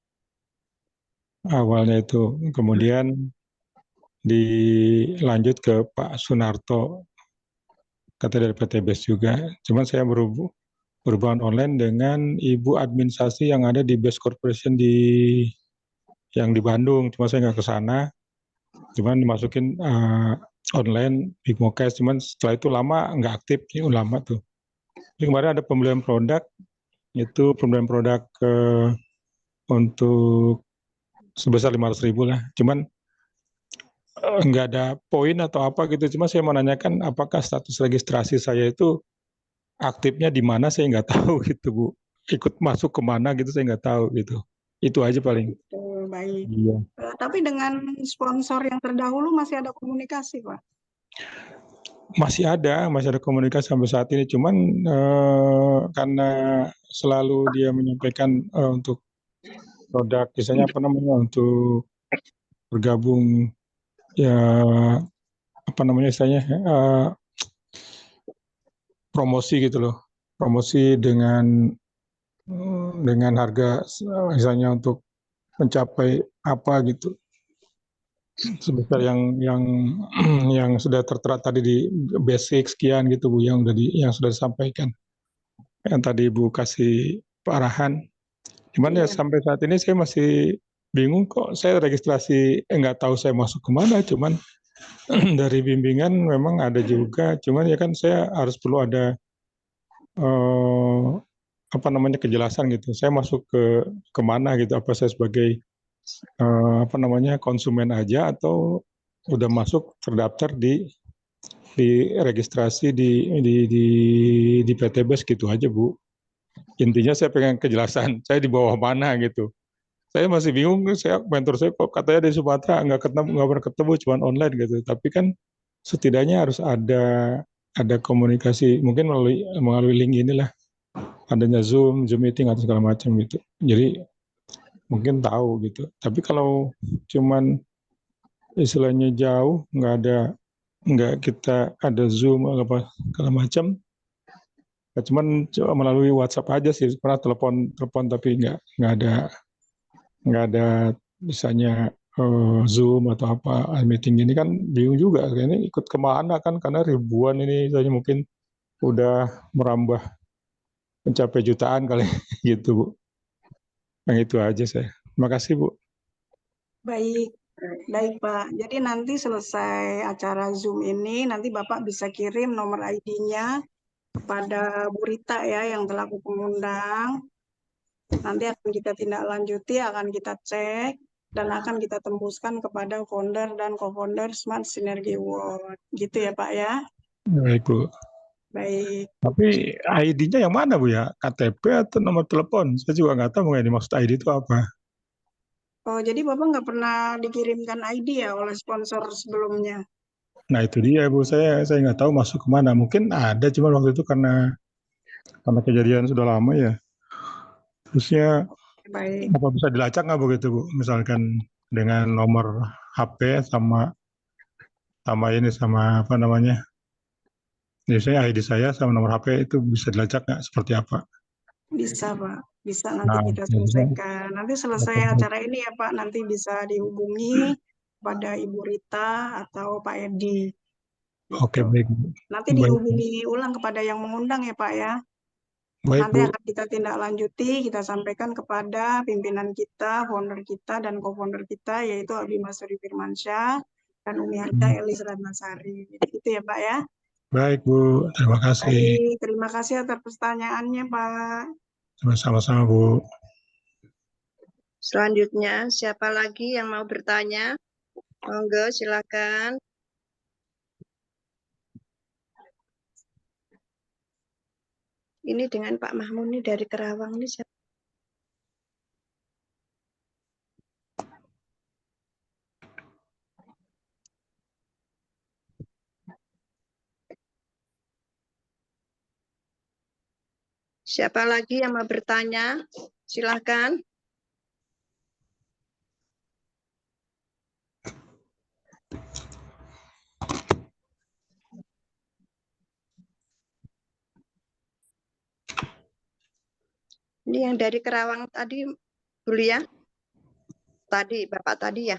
Awalnya itu kemudian dilanjut ke Pak Sunarto kata dari PT BES juga. Cuman saya berhubungan online dengan Ibu administrasi yang ada di BES Corporation yang di Bandung. Cuma saya nggak ke sana. Cuman dimasukin online Big Mokes. Cuman setelah itu lama nggak aktif. Ya, lama tuh. Jadi kemarin ada pembelian produk. Itu pembelian produk untuk sebesar 500.000 lah. Cuman nggak ada poin atau apa gitu. Cuma saya mau nanyakan apakah status registrasi saya itu aktifnya di mana saya nggak tahu gitu Bu. Ikut masuk kemana gitu saya nggak tahu gitu. Itu aja paling. baik. Iya. Tapi dengan sponsor yang terdahulu masih ada komunikasi Pak? Masih ada komunikasi sampai saat ini. Cuman karena selalu dia menyampaikan untuk produk, misalnya apa namanya untuk bergabung ya apa namanya istilahnya promosi gitu loh, promosi dengan harga misalnya untuk mencapai apa gitu sebesar yang sudah tertera tadi di basic sekian gitu Bu yang sudah disampaikan yang tadi Ibu kasih arahan. Cuman ya sampai saat ini saya masih bingung kok saya registrasi nggak tahu saya masuk kemana. Cuman dari bimbingan memang ada juga, cuman ya kan saya harus perlu ada apa namanya kejelasan gitu. Saya masuk ke kemana gitu? Apa saya sebagai apa namanya konsumen aja atau udah masuk terdaftar di registrasi di PTBS gitu aja Bu. Intinya saya pengen kejelasan. Saya di bawah mana gitu. Saya masih bingung. Mentor saya kok katanya di Sumatera nggak pernah ketemu, cuman online gitu. Tapi kan setidaknya harus ada komunikasi mungkin melalui link inilah, adanya Zoom meeting atau segala macam gitu. Jadi mungkin tahu gitu. Tapi kalau cuman istilahnya jauh, nggak kita ada Zoom atau apa segala macam, ya cuman melalui WhatsApp aja sih. Pernah telepon tapi nggak ada misalnya Zoom atau apa meeting ini kan bingung juga. Ini ikut kemana kan karena ribuan ini saya mungkin udah merambah mencapai jutaan kali gitu Bu. Yang itu aja saya. Terima kasih Bu. Baik, baik Pak. Jadi nanti selesai acara Zoom ini, nanti Bapak bisa kirim nomor ID-nya kepada Bu Rita ya yang selaku pengundang. Nanti akan kita tindak lanjuti, akan kita cek, dan akan kita tembuskan kepada founder dan co-founder Smart Synergy World. Gitu ya Pak ya? Baik Bu. Baik. Tapi ID-nya yang mana Bu ya? KTP atau nomor telepon? Saya juga nggak tahu yang dimaksud ID itu apa. Oh, jadi Bapak nggak pernah dikirimkan ID ya oleh sponsor sebelumnya? Nah itu dia Bu, saya nggak tahu masuk kemana. Mungkin ada, cuma waktu itu karena kejadian sudah lama ya. Terusnya Baik. apa bisa dilacak nggak begitu Bu? Misalkan dengan nomor HP sama apa namanya? Biasanya ID saya sama nomor HP itu bisa dilacak nggak seperti apa? Bisa Pak, bisa nanti Nah, kita selesaikan. Nanti selesai acara ini ya Pak, nanti bisa dihubungi pada Ibu Rita atau Pak Edi. oke Gitu. baik. Nanti Baik. dihubungi ulang kepada yang mengundang ya Pak ya. Baik Nanti Bu. akan kita tindak lanjuti, kita sampaikan kepada pimpinan kita, founder kita, dan co-founder kita, yaitu Abi Masuri Firmansyah dan Umi Harta Elis Ratnasari. Jadi itu ya Pak ya. Baik Bu, terima kasih. Baik, terima kasih atas pertanyaannya Pak. Sama-sama Bu. Selanjutnya, siapa lagi yang mau bertanya? Monggo, silakan. Ini dengan Pak Mahmud ini dari Kerawang ini siapa? Siapa lagi yang mau bertanya? Silakan. Ini yang dari Kerawang tadi, Bu Lia? Tadi, Bapak tadi ya?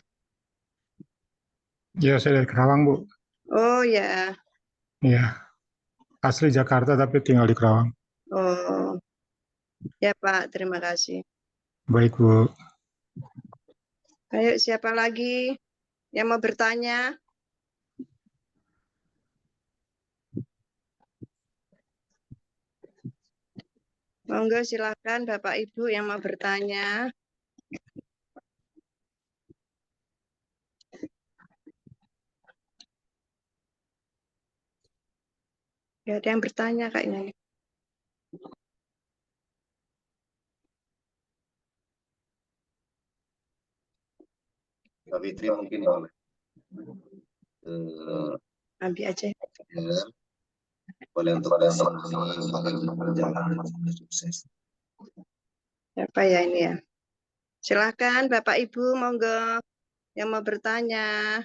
Ya, saya dari Kerawang Bu. Oh ya. Iya. Asli Jakarta tapi tinggal di Kerawang. Oh. Ya Pak, terima kasih. Baik Bu. Ayo, siapa lagi yang mau bertanya? Monggo silakan Bapak Ibu yang mau bertanya. Ya, ada yang bertanya kayaknya. Mbak Fitri mungkin boleh. Ambil aja. Boleh untuk perjalanan sukses. Siapa ya ini ya? Silakan Bapak Ibu, monggo yang mau bertanya.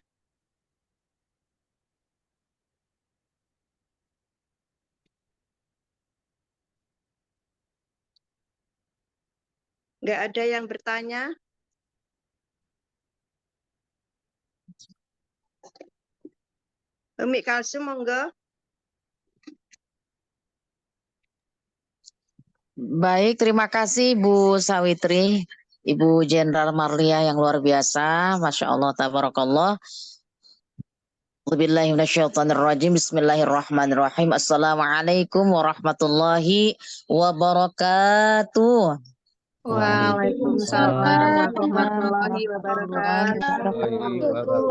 Nggak ada yang bertanya? Umi Kalsum, monggo. Baik, terima kasih Bu Sawitri, Ibu Jenderal Marlia yang luar biasa, Masya Allah, Tabarakallah. A'udzubillahi minasyaitonirrajim. Bismillahirrahmanirrahim. Assalamualaikum warahmatullahi wabarakatuh. Waalaikumsalam warahmatullahi wabarakatuh.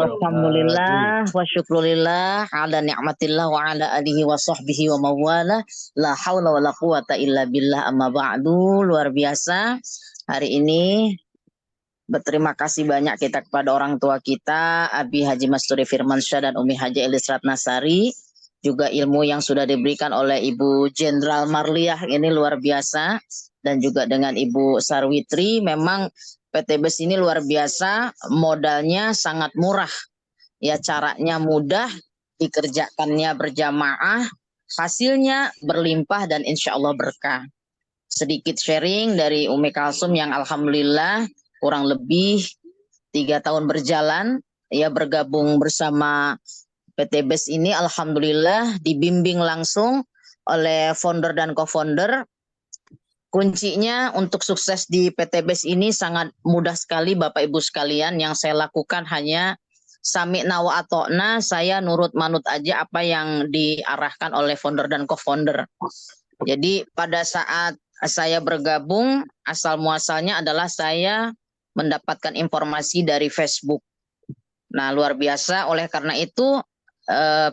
Alhamdulillah wa syukurillah ala ni'matillah wa ala alihi wa sahbihi wa mawala. La hawla wa la quwata illa billah, amma ba'du. Luar biasa. Hari ini berterima kasih banyak kita kepada orang tua kita, Abi Haji Masturi Firmansyah dan Umi Haji Elis Ratnasari. Juga ilmu yang sudah diberikan oleh Ibu Jenderal Marliah ini luar biasa. Dan juga dengan Ibu Sarwitri, memang PTBS ini luar biasa, modalnya sangat murah. Ya, caranya mudah, dikerjakannya berjamaah, hasilnya berlimpah dan insya Allah berkah. Sedikit sharing dari Umi Kalsum yang alhamdulillah kurang lebih 3 tahun berjalan, ya bergabung bersama PTBS ini, alhamdulillah dibimbing langsung oleh founder dan co-founder. Kuncinya untuk sukses di PTBS ini sangat mudah sekali Bapak Ibu sekalian. Yang saya lakukan hanya sami'na wa ata'na, saya nurut manut aja apa yang diarahkan oleh founder dan co-founder. Jadi pada saat saya bergabung, asal muasalnya adalah saya mendapatkan informasi dari Facebook. Nah, luar biasa. Oleh karena itu,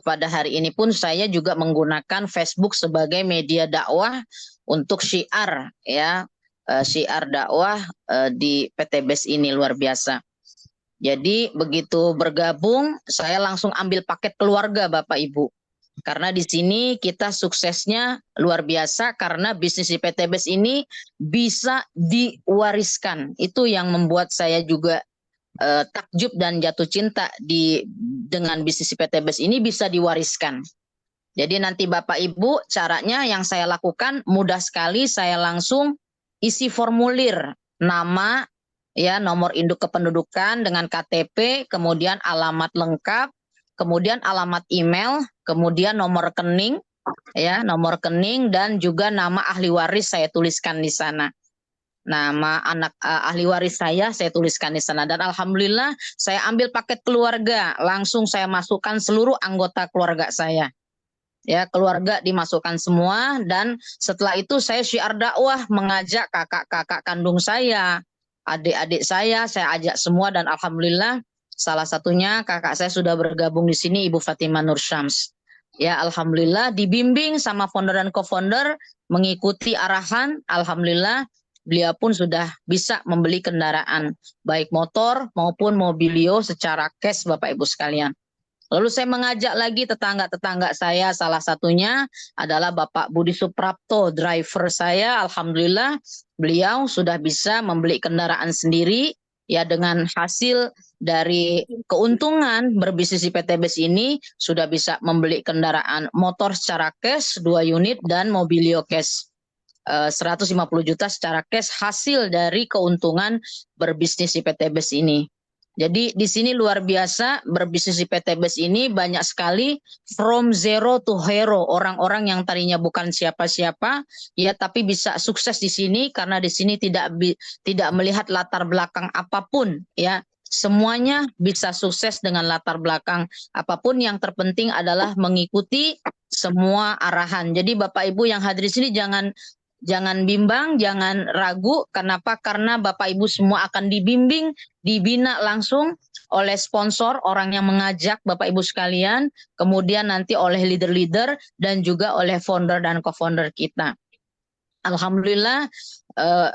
pada hari ini pun saya juga menggunakan Facebook sebagai media dakwah untuk syiar, ya, syiar dakwah di PTBS ini luar biasa. Jadi begitu bergabung, saya langsung ambil paket keluarga Bapak Ibu. Karena di sini kita suksesnya luar biasa karena bisnis di PTBS ini bisa diwariskan. Itu yang membuat saya juga takjub dan jatuh cinta dengan bisnis di PTBS ini bisa diwariskan. Jadi nanti Bapak Ibu, caranya yang saya lakukan mudah sekali, saya langsung isi formulir nama, ya, nomor induk kependudukan dengan KTP, kemudian alamat lengkap, kemudian alamat email, kemudian nomor rekening, ya, nomor rekening dan juga nama ahli waris saya tuliskan di sana. Nama anak ahli waris saya tuliskan di sana dan alhamdulillah saya ambil paket keluarga, langsung saya masukkan seluruh anggota keluarga saya. Ya, keluarga dimasukkan semua dan setelah itu saya syiar dakwah mengajak kakak-kakak kandung saya, adik-adik saya ajak semua dan alhamdulillah salah satunya kakak saya sudah bergabung di sini, Ibu Fatimah Nur Syams. Ya, alhamdulillah dibimbing sama founder dan co-founder mengikuti arahan, alhamdulillah beliau pun sudah bisa membeli kendaraan baik motor maupun mobilio secara cash Bapak Ibu sekalian. Lalu saya mengajak lagi tetangga-tetangga saya, salah satunya adalah Bapak Budi Suprapto, driver saya, alhamdulillah beliau sudah bisa membeli kendaraan sendiri, ya dengan hasil dari keuntungan berbisnis di PTBS ini sudah bisa membeli kendaraan motor secara cash 2 unit dan mobilio cash 150 juta secara cash hasil dari keuntungan berbisnis di PTBS ini. Jadi di sini luar biasa berbisnis di PTBS ini banyak sekali from zero to hero, orang-orang yang tadinya bukan siapa-siapa ya tapi bisa sukses di sini karena di sini tidak melihat latar belakang apapun ya. Semuanya bisa sukses dengan latar belakang apapun, yang terpenting adalah mengikuti semua arahan. Jadi Bapak Ibu yang hadir di sini jangan bimbang, jangan ragu. Kenapa? Karena Bapak Ibu semua akan dibimbing, dibina langsung oleh sponsor, orang yang mengajak Bapak Ibu sekalian, kemudian nanti oleh leader-leader dan juga oleh founder dan co-founder kita. Alhamdulillah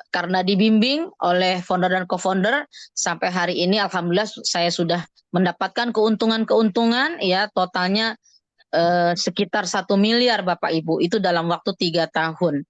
karena dibimbing oleh founder dan co-founder sampai hari ini alhamdulillah saya sudah mendapatkan keuntungan-keuntungan ya totalnya sekitar 1 miliar Bapak Ibu, itu dalam waktu 3 tahun.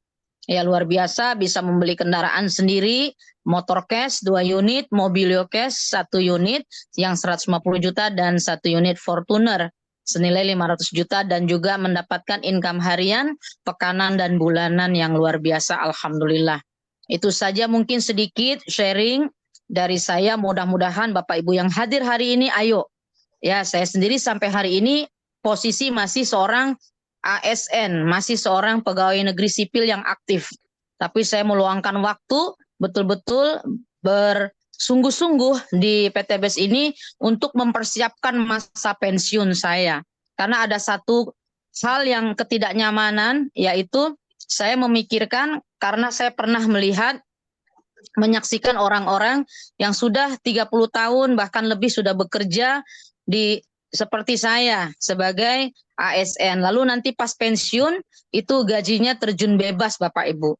Ya luar biasa, bisa membeli kendaraan sendiri, motor cash 2 unit, mobilio cash 1 unit yang 150 juta dan 1 unit Fortuner senilai 500 juta dan juga mendapatkan income harian, pekanan dan bulanan yang luar biasa alhamdulillah. Itu saja mungkin sedikit sharing dari saya, mudah-mudahan Bapak Ibu yang hadir hari ini ayo. Ya, saya sendiri sampai hari ini posisi masih seorang ASN, masih seorang pegawai negeri sipil yang aktif. Tapi saya meluangkan waktu betul-betul sungguh-sungguh di PTBS ini untuk mempersiapkan masa pensiun saya. Karena ada satu hal yang ketidaknyamanan, yaitu saya memikirkan karena saya pernah menyaksikan orang-orang yang sudah 30 tahun bahkan lebih sudah bekerja di seperti saya sebagai ASN. Lalu nanti pas pensiun itu gajinya terjun bebas Bapak Ibu.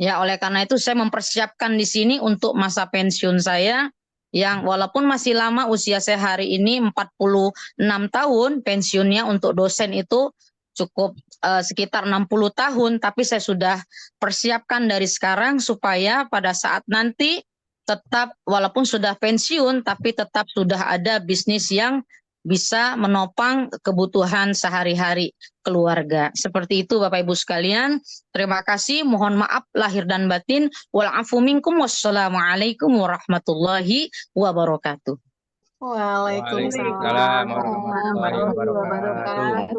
Ya, oleh karena itu saya mempersiapkan di sini untuk masa pensiun saya yang walaupun masih lama, usia saya hari ini 46 tahun, pensiunnya untuk dosen itu cukup sekitar 60 tahun, tapi saya sudah persiapkan dari sekarang supaya pada saat nanti tetap walaupun sudah pensiun tapi tetap sudah ada bisnis yang bisa menopang kebutuhan sehari-hari keluarga. Seperti itu Bapak Ibu sekalian. Terima kasih. Mohon maaf lahir dan batin. Wal-afu minkum. Wassalamualaikum warahmatullahi wabarakatuh. Waalaikumsalam warahmatullahi wabarakatuh.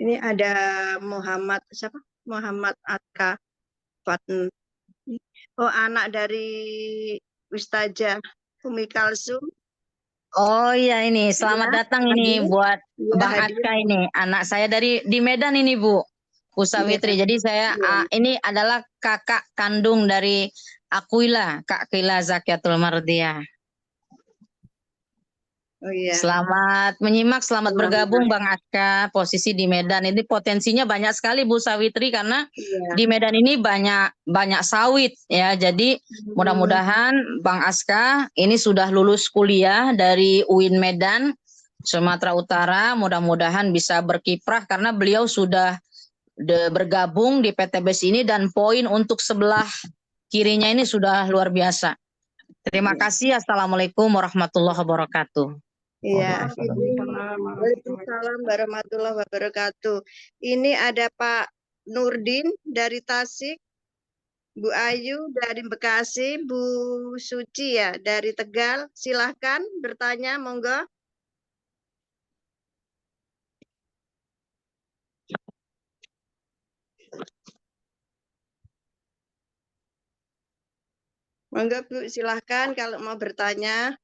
Ini ada Muhammad siapa? Muhammad Atka Fatn. Oh, anak dari Ustazah Umi Kalsum. Oh iya, ini selamat Ya, datang ini hadir. buat Ya, Bang hadir. Atka ini. Anak saya di Medan ini Bu. Bu Sawitri. Jadi saya ini adalah kakak kandung dari Aquila, Kak Aquila Zakiatul Mardiah. Oh iya. Selamat menyimak, selamat bergabung Bang Atka. Posisi di Medan ini potensinya banyak sekali Bu Sawitri karena di Medan ini banyak sawit ya. Jadi mudah-mudahan Bang Aska ini sudah lulus kuliah dari UIN Medan Sumatera Utara. Mudah-mudahan bisa berkiprah karena beliau sudah bergabung di PTBS ini dan poin untuk sebelah kirinya ini sudah luar biasa. Terima kasih. Assalamualaikum warahmatullahi wabarakatuh. Iya, Waalaikumsalam warahmatullahi wabarakatuh. Ini ada Pak Nurdin dari Tasik, Bu Ayu dari Bekasi, Bu Suci ya dari Tegal. Silahkan bertanya, monggo. Monggo Bu, silahkan kalau mau bertanya.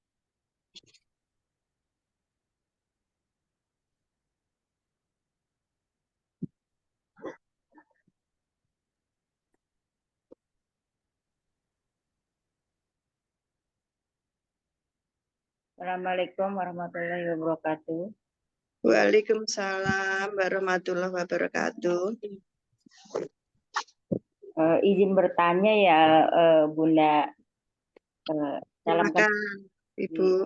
Assalamualaikum warahmatullahi wabarakatuh. Waalaikumsalam warahmatullahi wabarakatuh. Izin bertanya ya Bunda. Salam Silakan, Ibu.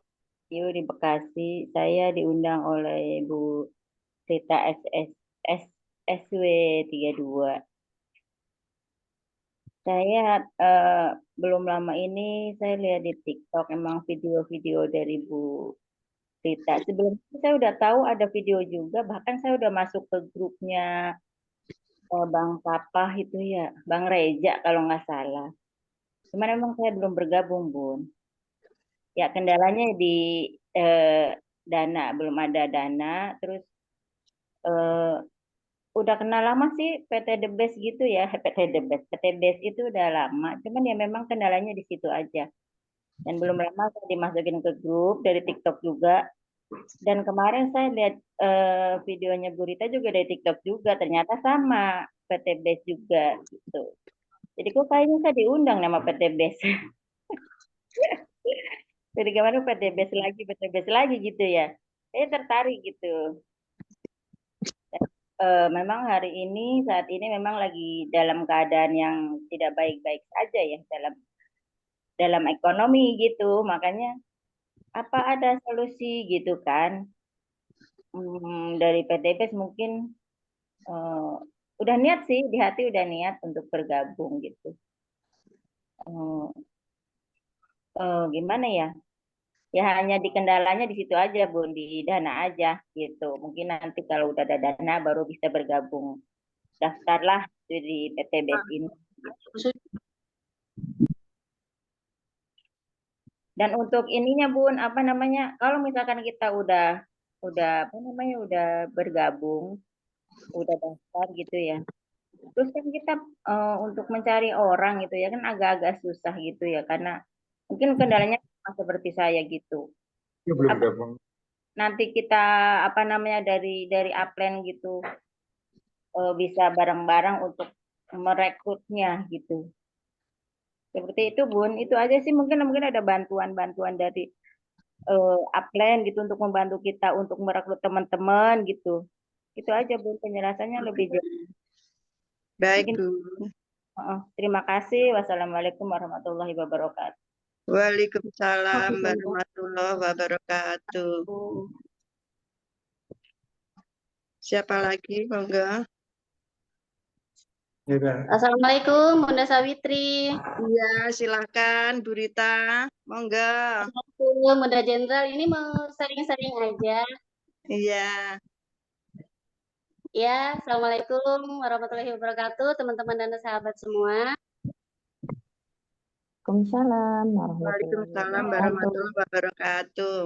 Ibu di Bekasi. Saya diundang oleh Bu Rita SW 32. Saya belum lama ini saya lihat di TikTok emang video-video dari Bu Rita. Sebelum itu saya udah tahu ada video juga, bahkan saya udah masuk ke grupnya Bang Papa itu ya, Bang Reja kalau nggak salah. Cuman emang saya belum bergabung, Bun. Ya kendalanya di dana, belum ada dana. Terus udah kenal lama sih PT The Best gitu ya, PT The Best, PT Best itu udah lama. Cuman ya memang kendalanya di situ aja. Dan belum lama saya dimasukin ke grup dari TikTok juga. Dan kemarin saya lihat videonya Bu Rita juga dari TikTok juga, ternyata sama PT Best juga gitu. Jadi kok kayaknya saya diundang nama PT Best. Jadi kemarin PT Best lagi gitu ya. Saya tertarik gitu. Memang saat ini memang lagi dalam keadaan yang tidak baik-baik saja ya dalam ekonomi gitu. Makanya apa ada solusi gitu kan? Dari PTBS mungkin udah niat sih, di hati udah niat untuk bergabung gitu. Gimana ya? Ya hanya di kendalanya di situ aja Bun, di dana aja gitu. Mungkin nanti kalau udah ada dana baru bisa bergabung. Daftarlah di PTBS ini. Dan untuk ininya Bun, apa namanya? Kalau misalkan kita udah bergabung, udah daftar gitu ya. Terus kan kita untuk mencari orang gitu ya kan agak-agak susah gitu ya karena mungkin kendalanya sama seperti saya gitu. Apa nanti kita apa namanya dari upline gitu bisa bareng-bareng untuk merekrutnya gitu. Seperti itu Bun, itu aja sih mungkin ada bantuan-bantuan dari upline gitu untuk membantu kita untuk merekrut teman-teman gitu. Itu aja Bun penjelasannya lebih jauh. Baik, Mungkin Bu. terima kasih. Wassalamualaikum warahmatullahi wabarakatuh. Waalaikumsalam warahmatullahi wabarakatuh. Siapa lagi? Monggo. Assalamualaikum, Bunda Sawitri. Iya, silakan Bu Rita. Monggo. Assalamualaikum, Bunda Jenderal. Ini mau sering-sering aja. Iya. Ya, Assalamualaikum warahmatullahi wabarakatuh, teman-teman dan sahabat semua. Waalaikumsalam Waalaikumsalam warahmatullahi wabarakatuh.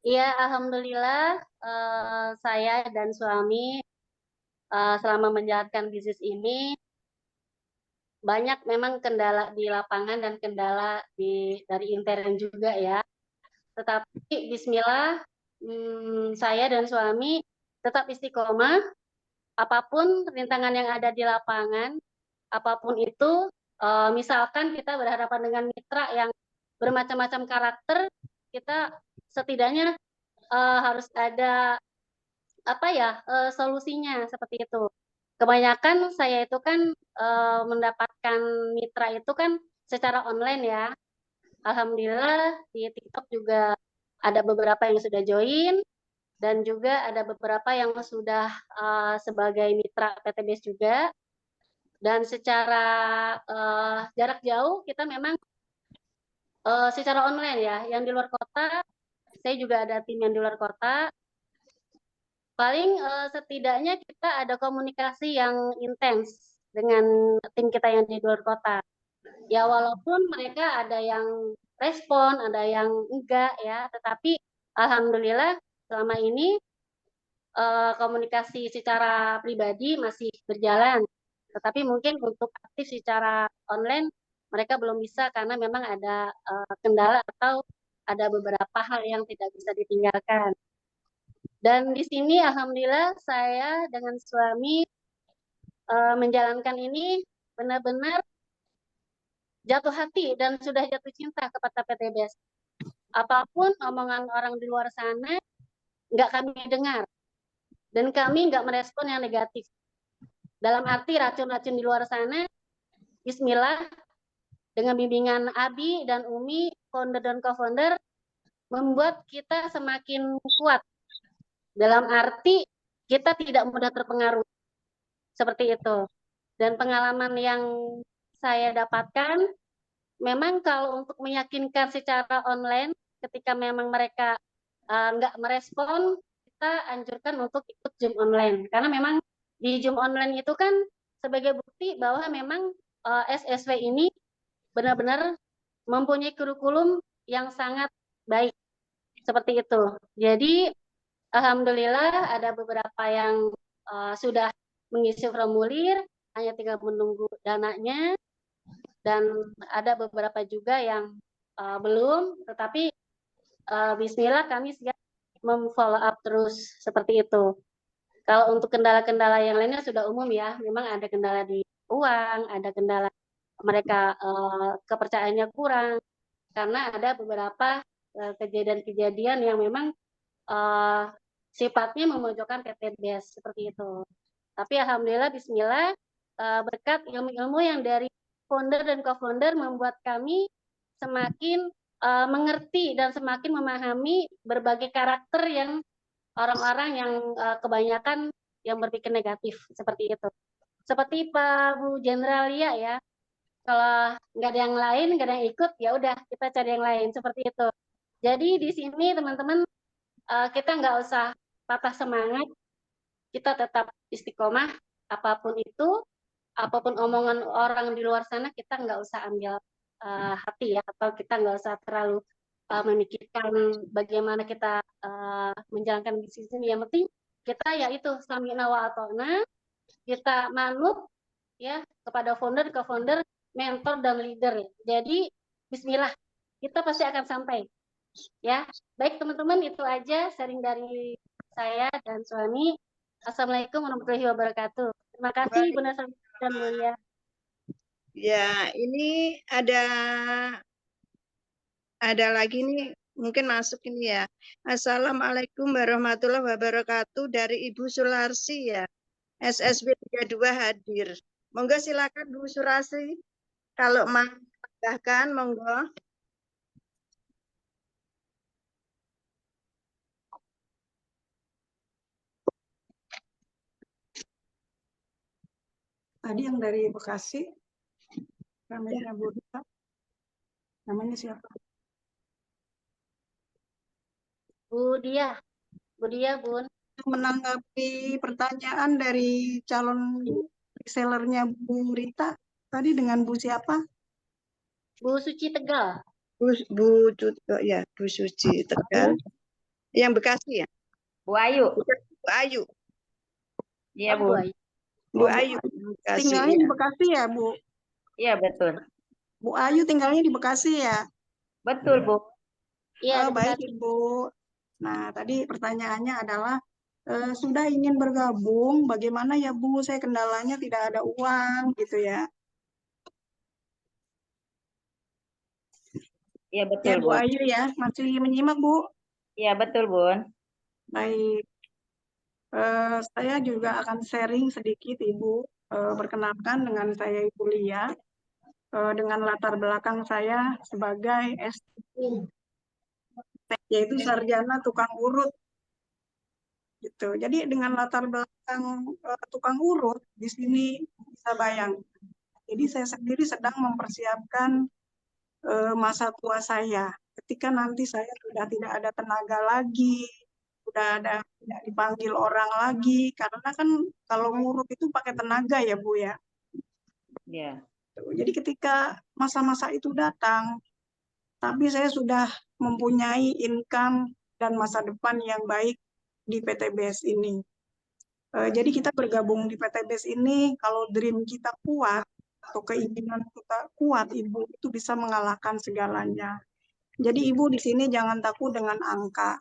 Iya, Alhamdulillah saya dan suami selama menjalankan bisnis ini banyak memang kendala di lapangan dan kendala dari intern juga ya. Tetapi Bismillah, saya dan suami tetap istiqomah. Apapun rintangan yang ada di lapangan, apapun itu, misalkan kita berhadapan dengan mitra yang bermacam-macam karakter, kita setidaknya harus ada solusinya seperti itu. Kebanyakan saya itu kan mendapatkan mitra itu kan secara online ya. Alhamdulillah di TikTok juga ada beberapa yang sudah join dan juga ada beberapa yang sudah sebagai mitra PTBS juga. Dan secara jarak jauh kita memang secara online ya. Yang di luar kota, saya juga ada tim yang di luar kota. Paling setidaknya kita ada komunikasi yang intens dengan tim kita yang di luar kota. Ya walaupun mereka ada yang respon, ada yang enggak ya, tetapi alhamdulillah selama ini komunikasi secara pribadi masih berjalan. Tetapi mungkin untuk aktif secara online mereka belum bisa karena memang ada kendala atau ada beberapa hal yang tidak bisa ditinggalkan. Dan di sini alhamdulillah saya dengan suami menjalankan ini benar-benar jatuh hati dan sudah jatuh cinta kepada PTBS. Apapun omongan orang di luar sana nggak kami dengar dan kami nggak merespon yang negatif. Dalam arti racun-racun di luar sana, Bismillah dengan bimbingan Abi dan Umi, founder dan co-founder, membuat kita semakin kuat. Dalam arti kita tidak mudah terpengaruh. Seperti itu. Dan pengalaman yang saya dapatkan, memang kalau untuk meyakinkan secara online, ketika memang mereka nggak merespon, kita anjurkan untuk ikut Zoom online. Karena memang di Zoom online itu kan sebagai bukti bahwa memang SSW ini benar-benar mempunyai kurikulum yang sangat baik. Seperti itu. Jadi, alhamdulillah ada beberapa yang sudah mengisi formulir, hanya tinggal menunggu dananya, dan ada beberapa juga yang belum, tetapi Bismillah kami siap memfollow up terus seperti itu. Kalau untuk kendala-kendala yang lainnya sudah umum ya, memang ada kendala di uang, ada kendala mereka kepercayaannya kurang, karena ada beberapa kejadian-kejadian yang memang sifatnya memojokkan PTBS seperti itu. Tapi alhamdulillah Bismillah berkat ilmu-ilmu yang dari founder dan co-founder membuat kami semakin mengerti dan semakin memahami berbagai karakter yang orang-orang yang kebanyakan yang berpikir negatif seperti itu. Seperti Pak Bu Jenderal Lia ya, kalau nggak ada yang lain, nggak ada yang ikut, ya udah kita cari yang lain seperti itu. Jadi di sini teman-teman kita nggak usah patah semangat, kita tetap istiqomah apapun itu, apapun omongan orang di luar sana kita nggak usah ambil hati ya, atau kita nggak usah terlalu memikirkan bagaimana kita menjalankan bisnis ini. Yang penting kita yaitu sami'na wa ata'na, kita manut ya kepada ke founder, mentor dan leader. Jadi bismillah, kita pasti akan sampai. Ya, baik teman-teman, itu aja sharing dari saya dan suami. Assalamualaikum warahmatullahi wabarakatuh. Terima kasih Baik. Bunda Salma dan Mulia. Ya, ini ada lagi nih, mungkin masuk ini ya. Assalamualaikum warahmatullahi wabarakatuh dari Ibu Sularsi ya. SSB 32 hadir. Monggo silakan Bu Sularsi. Kalau mau tambahkan, monggo. Tadi yang dari Bekasi, namanya Bu Rita. Namanya siapa? Bu Dia, Bun. Menanggapi pertanyaan dari calon resellernya Bu Rita, tadi dengan Bu siapa? Bu Suci Tegal. Bu Suci Tegal. Yang Bekasi ya? Bu Ayu. Bu Ayu. Iya, Bu Bu. Ayu. Bu Ayu. Bekasi, Tinggalnya ya. di Bekasi ya, Bu? Iya, betul. Bu Ayu tinggalnya di Bekasi ya? Betul, Bu. Iya, Oh, baik, Ibu. Nah, tadi pertanyaannya adalah, sudah ingin bergabung, bagaimana ya, Bu? Saya kendalanya tidak ada uang, gitu ya. Iya, Ya, betul, Bu Bu. Ayu ya, masih menyimak, Bu? Iya, betul, Bun. Baik. Saya juga akan sharing sedikit, Ibu. Perkenalkan dengan saya Ibu Lia, dengan latar belakang saya sebagai S3, yaitu sarjana tukang urut. Gitu. Jadi dengan latar belakang tukang urut, di sini bisa bayangkan. Jadi saya sendiri sedang mempersiapkan masa tua saya. Ketika nanti saya sudah tidak ada tenaga lagi, tidak dipanggil orang lagi, karena kan kalau ngurut itu pakai tenaga ya Bu ya. Iya. Jadi ketika masa-masa itu datang, tapi saya sudah mempunyai income dan masa depan yang baik di PTBS ini. Jadi kita bergabung di PTBS ini, kalau dream kita kuat atau keinginan kita kuat, Ibu itu bisa mengalahkan segalanya. Jadi Ibu di sini jangan takut dengan angka.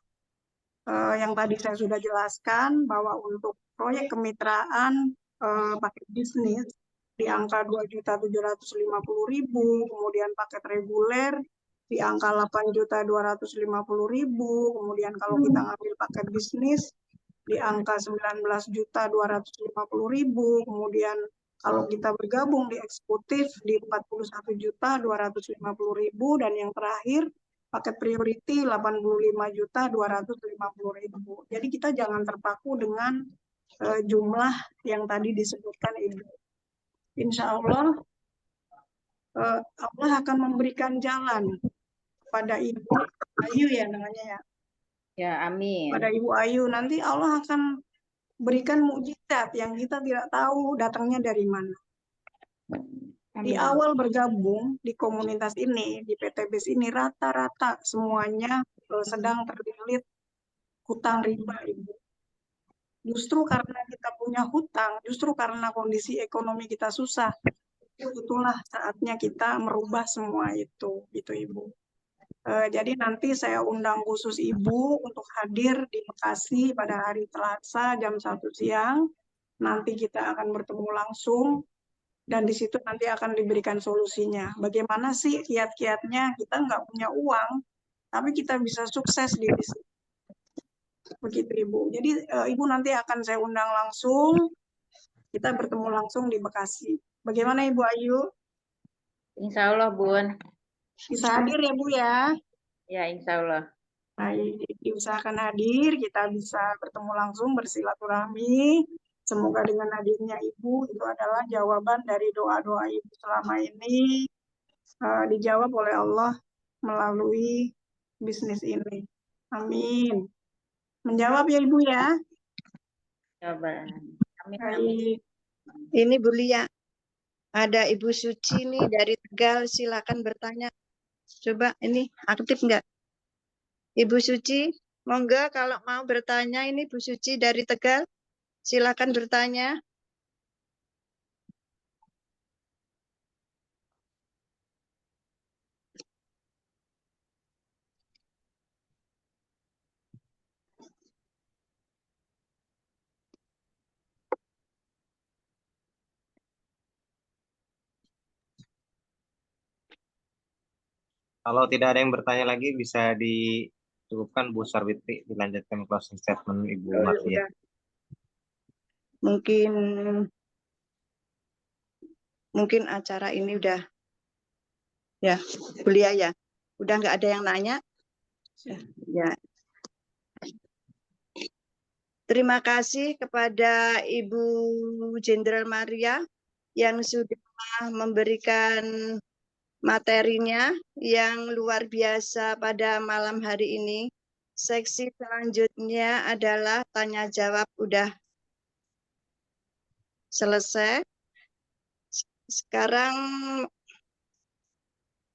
Yang tadi saya sudah jelaskan bahwa untuk proyek kemitraan paket bisnis di angka 2.750.000, kemudian paket reguler di angka 8.250.000, kemudian kalau kita ngambil paket bisnis di angka 19.250.000, kemudian kalau kita bergabung di eksekutif di 41.250.000, dan yang terakhir paket priority 85.250.000. Jadi kita jangan terpaku dengan jumlah yang tadi disebutkan Ibu. Insya Allah, Allah akan memberikan jalan kepada Ibu Ayu ya namanya ya. Ya, amin. Pada Ibu Ayu, nanti Allah akan berikan mukjizat yang kita tidak tahu datangnya dari mana. Di awal bergabung di komunitas ini, di PTBS ini, rata-rata semuanya sedang terlilit hutang riba, Ibu. Justru karena kita punya hutang, justru karena kondisi ekonomi kita susah, itulah saatnya kita merubah semua itu Ibu. Jadi nanti saya undang khusus Ibu untuk hadir di Bekasi pada hari Selasa jam 1 siang. Nanti kita akan bertemu langsung dan di situ nanti akan diberikan solusinya. Bagaimana sih kiat-kiatnya? Kita nggak punya uang, tapi kita bisa sukses di bisnis. Begitu Ibu. Jadi Ibu nanti akan saya undang langsung. Kita bertemu langsung di Bekasi. Bagaimana Ibu Ayu? Insya Allah, Bun. Bisa hadir ya Bu ya? Ya, insya Allah. Baik, diusahakan hadir, kita bisa bertemu langsung bersilaturahmi. Semoga dengan hadirnya Ibu itu adalah jawaban dari doa-doa Ibu selama ini dijawab oleh Allah melalui bisnis ini. Amin. Menjawab ya Ibu ya? Coba. Amin. Baik. Ini Bu Lia. Ada Ibu Suci nih dari Tegal, silakan bertanya. Coba ini aktif nggak? Ibu Suci? Monggo kalau mau bertanya, ini Bu Suci dari Tegal, silakan bertanya. Kalau tidak ada yang bertanya lagi, bisa dicukupkan Bu Sarwitri dilanjutkan closing statement Ibu Oh, Martia. udah. Mungkin acara ini udah ya, Bulia ya. Udah nggak ada yang nanya? Ya. Terima kasih kepada Ibu Jenderal Maria yang sudah memberikan materinya yang luar biasa pada malam hari ini. Seksi selanjutnya adalah tanya jawab udah selesai. Sekarang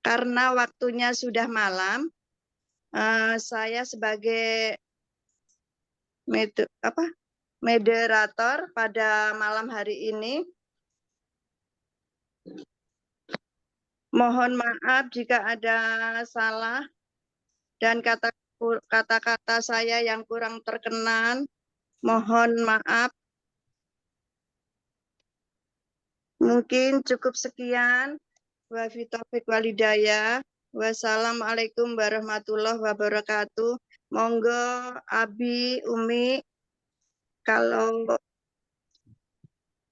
karena waktunya sudah malam, saya sebagai moderator pada malam hari ini mohon maaf jika ada salah dan kata-kata saya yang kurang berkenan. Mohon maaf. Mungkin cukup sekian. Wabillahi taufiq walhidayah. Wassalamualaikum warahmatullahi wabarakatuh. Monggo Abi, Umi, kalau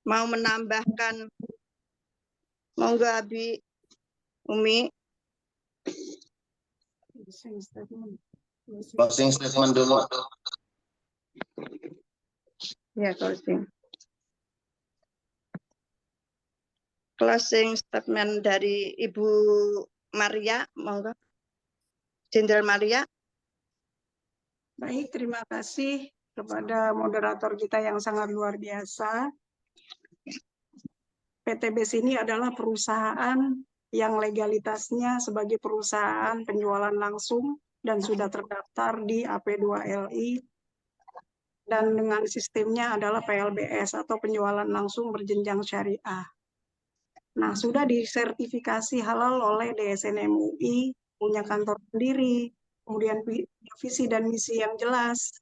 mau menambahkan, monggo Abi, Umi. Closing statement dulu. Ya, closing. Closing statement dari Ibu Maria, monggo. Jenderal Maria. Baik, terima kasih kepada moderator kita yang sangat luar biasa. PTBS ini adalah perusahaan yang legalitasnya sebagai perusahaan penjualan langsung dan sudah terdaftar di AP2LI, dan dengan sistemnya adalah PLBS atau penjualan langsung berjenjang syariah. Nah, sudah disertifikasi halal oleh DSN MUI, punya kantor sendiri, kemudian visi dan misi yang jelas,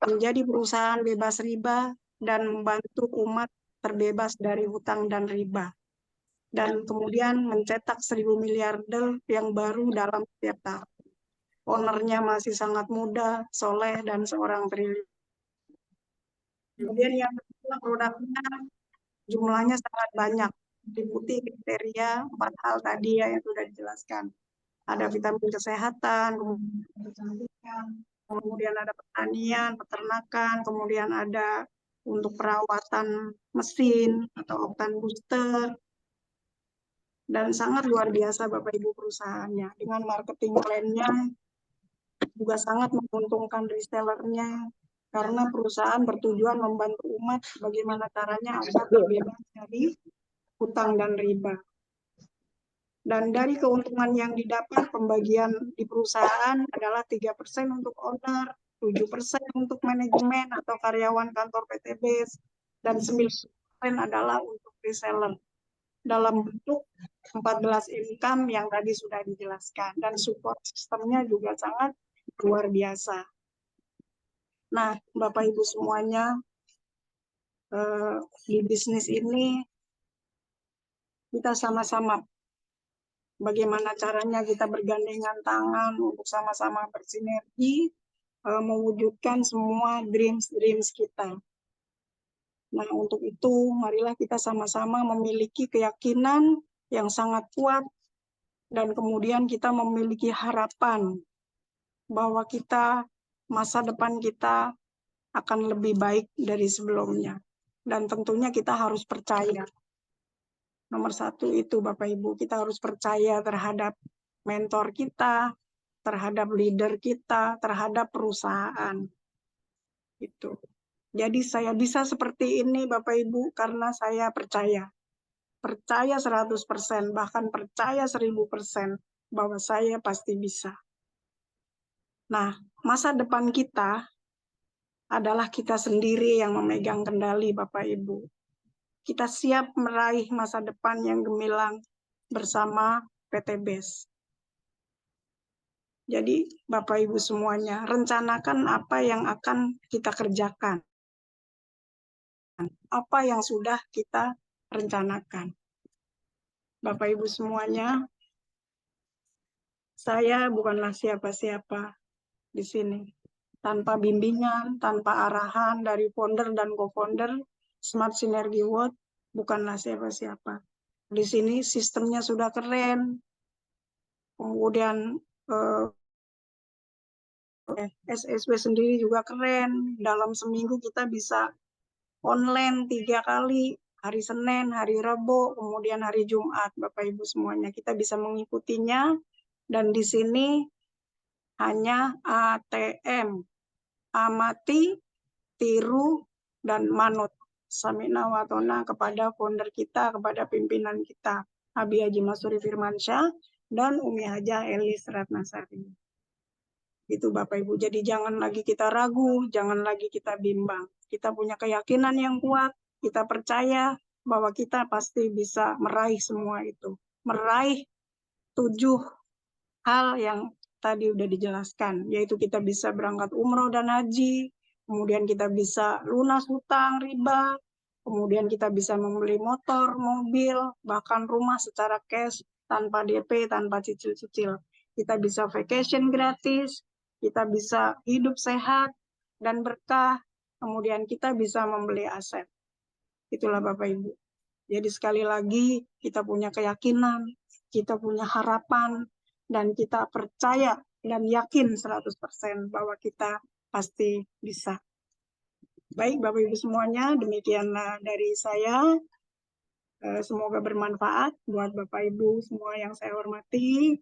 menjadi perusahaan bebas riba dan membantu umat terbebas dari hutang dan riba. Dan kemudian mencetak 1.000 miliarder yang baru dalam setiap tahun. Ownernya masih sangat muda, soleh, dan seorang triliun. Kemudian yang kedua, produknya jumlahnya sangat banyak. Diikuti kriteria 4 hal tadi ya yang sudah dijelaskan. Ada vitamin kesehatan, kemudian ada pertanian, peternakan, kemudian ada untuk perawatan mesin atau oktan booster. Dan sangat luar biasa Bapak Ibu perusahaannya. Dengan marketing plan-nya juga sangat menguntungkan resellernya, karena perusahaan bertujuan membantu umat bagaimana caranya agar terbebas dari hutang dan riba. Dan dari keuntungan yang didapat, pembagian di perusahaan adalah 3% untuk owner, 7% untuk manajemen atau karyawan kantor PTBS, dan 9% adalah untuk reseller dalam bentuk 14 income yang tadi sudah dijelaskan, dan support sistemnya juga sangat luar biasa. Nah, Bapak Ibu semuanya, di bisnis ini kita sama-sama bagaimana caranya kita bergandengan tangan untuk sama-sama bersinergi mewujudkan semua dreams kita. Nah, untuk itu marilah kita sama-sama memiliki keyakinan yang sangat kuat, dan kemudian kita memiliki harapan bahwa masa depan kita akan lebih baik dari sebelumnya. Dan tentunya kita harus percaya. Nomor 1 itu Bapak Ibu, kita harus percaya terhadap mentor kita, terhadap leader kita, terhadap perusahaan. Itu. Jadi saya bisa seperti ini Bapak Ibu karena saya percaya. Percaya 100%, bahkan percaya 1000% bahwa saya pasti bisa. Nah, masa depan kita adalah kita sendiri yang memegang kendali, Bapak Ibu. Kita siap meraih masa depan yang gemilang bersama PT BES. Jadi, Bapak Ibu semuanya, rencanakan apa yang akan kita kerjakan. Apa yang sudah kita rencanakan. Bapak Ibu semuanya, saya bukanlah siapa-siapa di sini. Tanpa bimbingan, tanpa arahan dari founder dan co-founder, Smart Synergy World bukanlah siapa-siapa. Di sini sistemnya sudah keren, kemudian SSW sendiri juga keren. Dalam seminggu kita bisa online 3 kali, hari Senin, hari Rabu, kemudian hari Jumat, Bapak Ibu semuanya. Kita bisa mengikutinya, dan di sini hanya ATM, amati, tiru, dan manut. Samina wa ta'na kepada founder kita, kepada pimpinan kita, Abi Haji Masuri Firmansyah dan Umi Hajah Elis Ratnasari. Itu Bapak Ibu. Jadi jangan lagi kita ragu, jangan lagi kita bimbang. Kita punya keyakinan yang kuat, kita percaya bahwa kita pasti bisa meraih semua itu. Meraih 7 hal yang tadi udah dijelaskan, yaitu kita bisa berangkat umroh dan haji, kemudian kita bisa lunas hutang riba, kemudian kita bisa membeli motor, mobil, bahkan rumah secara cash, tanpa DP, tanpa cicil-cicil. Kita bisa vacation gratis, kita bisa hidup sehat dan berkah, kemudian kita bisa membeli aset. Itulah Bapak Ibu. Jadi sekali lagi, kita punya keyakinan, kita punya harapan, dan kita percaya dan yakin 100% bahwa kita pasti bisa. Baik Bapak Ibu semuanya, demikianlah dari saya. Semoga bermanfaat buat Bapak Ibu semua yang saya hormati.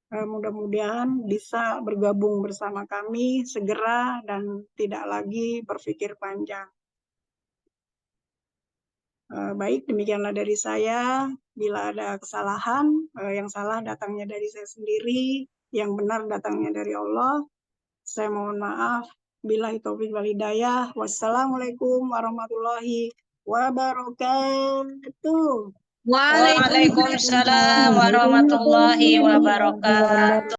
Mudah-mudahan bisa bergabung bersama kami segera dan tidak lagi berpikir panjang. Baik, demikianlah dari saya. Bila ada kesalahan, yang salah datangnya dari saya sendiri, yang benar datangnya dari Allah. Saya mohon maaf. Billahi taufiq wal hidayah. Wassalamualaikum warahmatullahi wabarakatuh. Waalaikumsalam warahmatullahi wabarakatuh.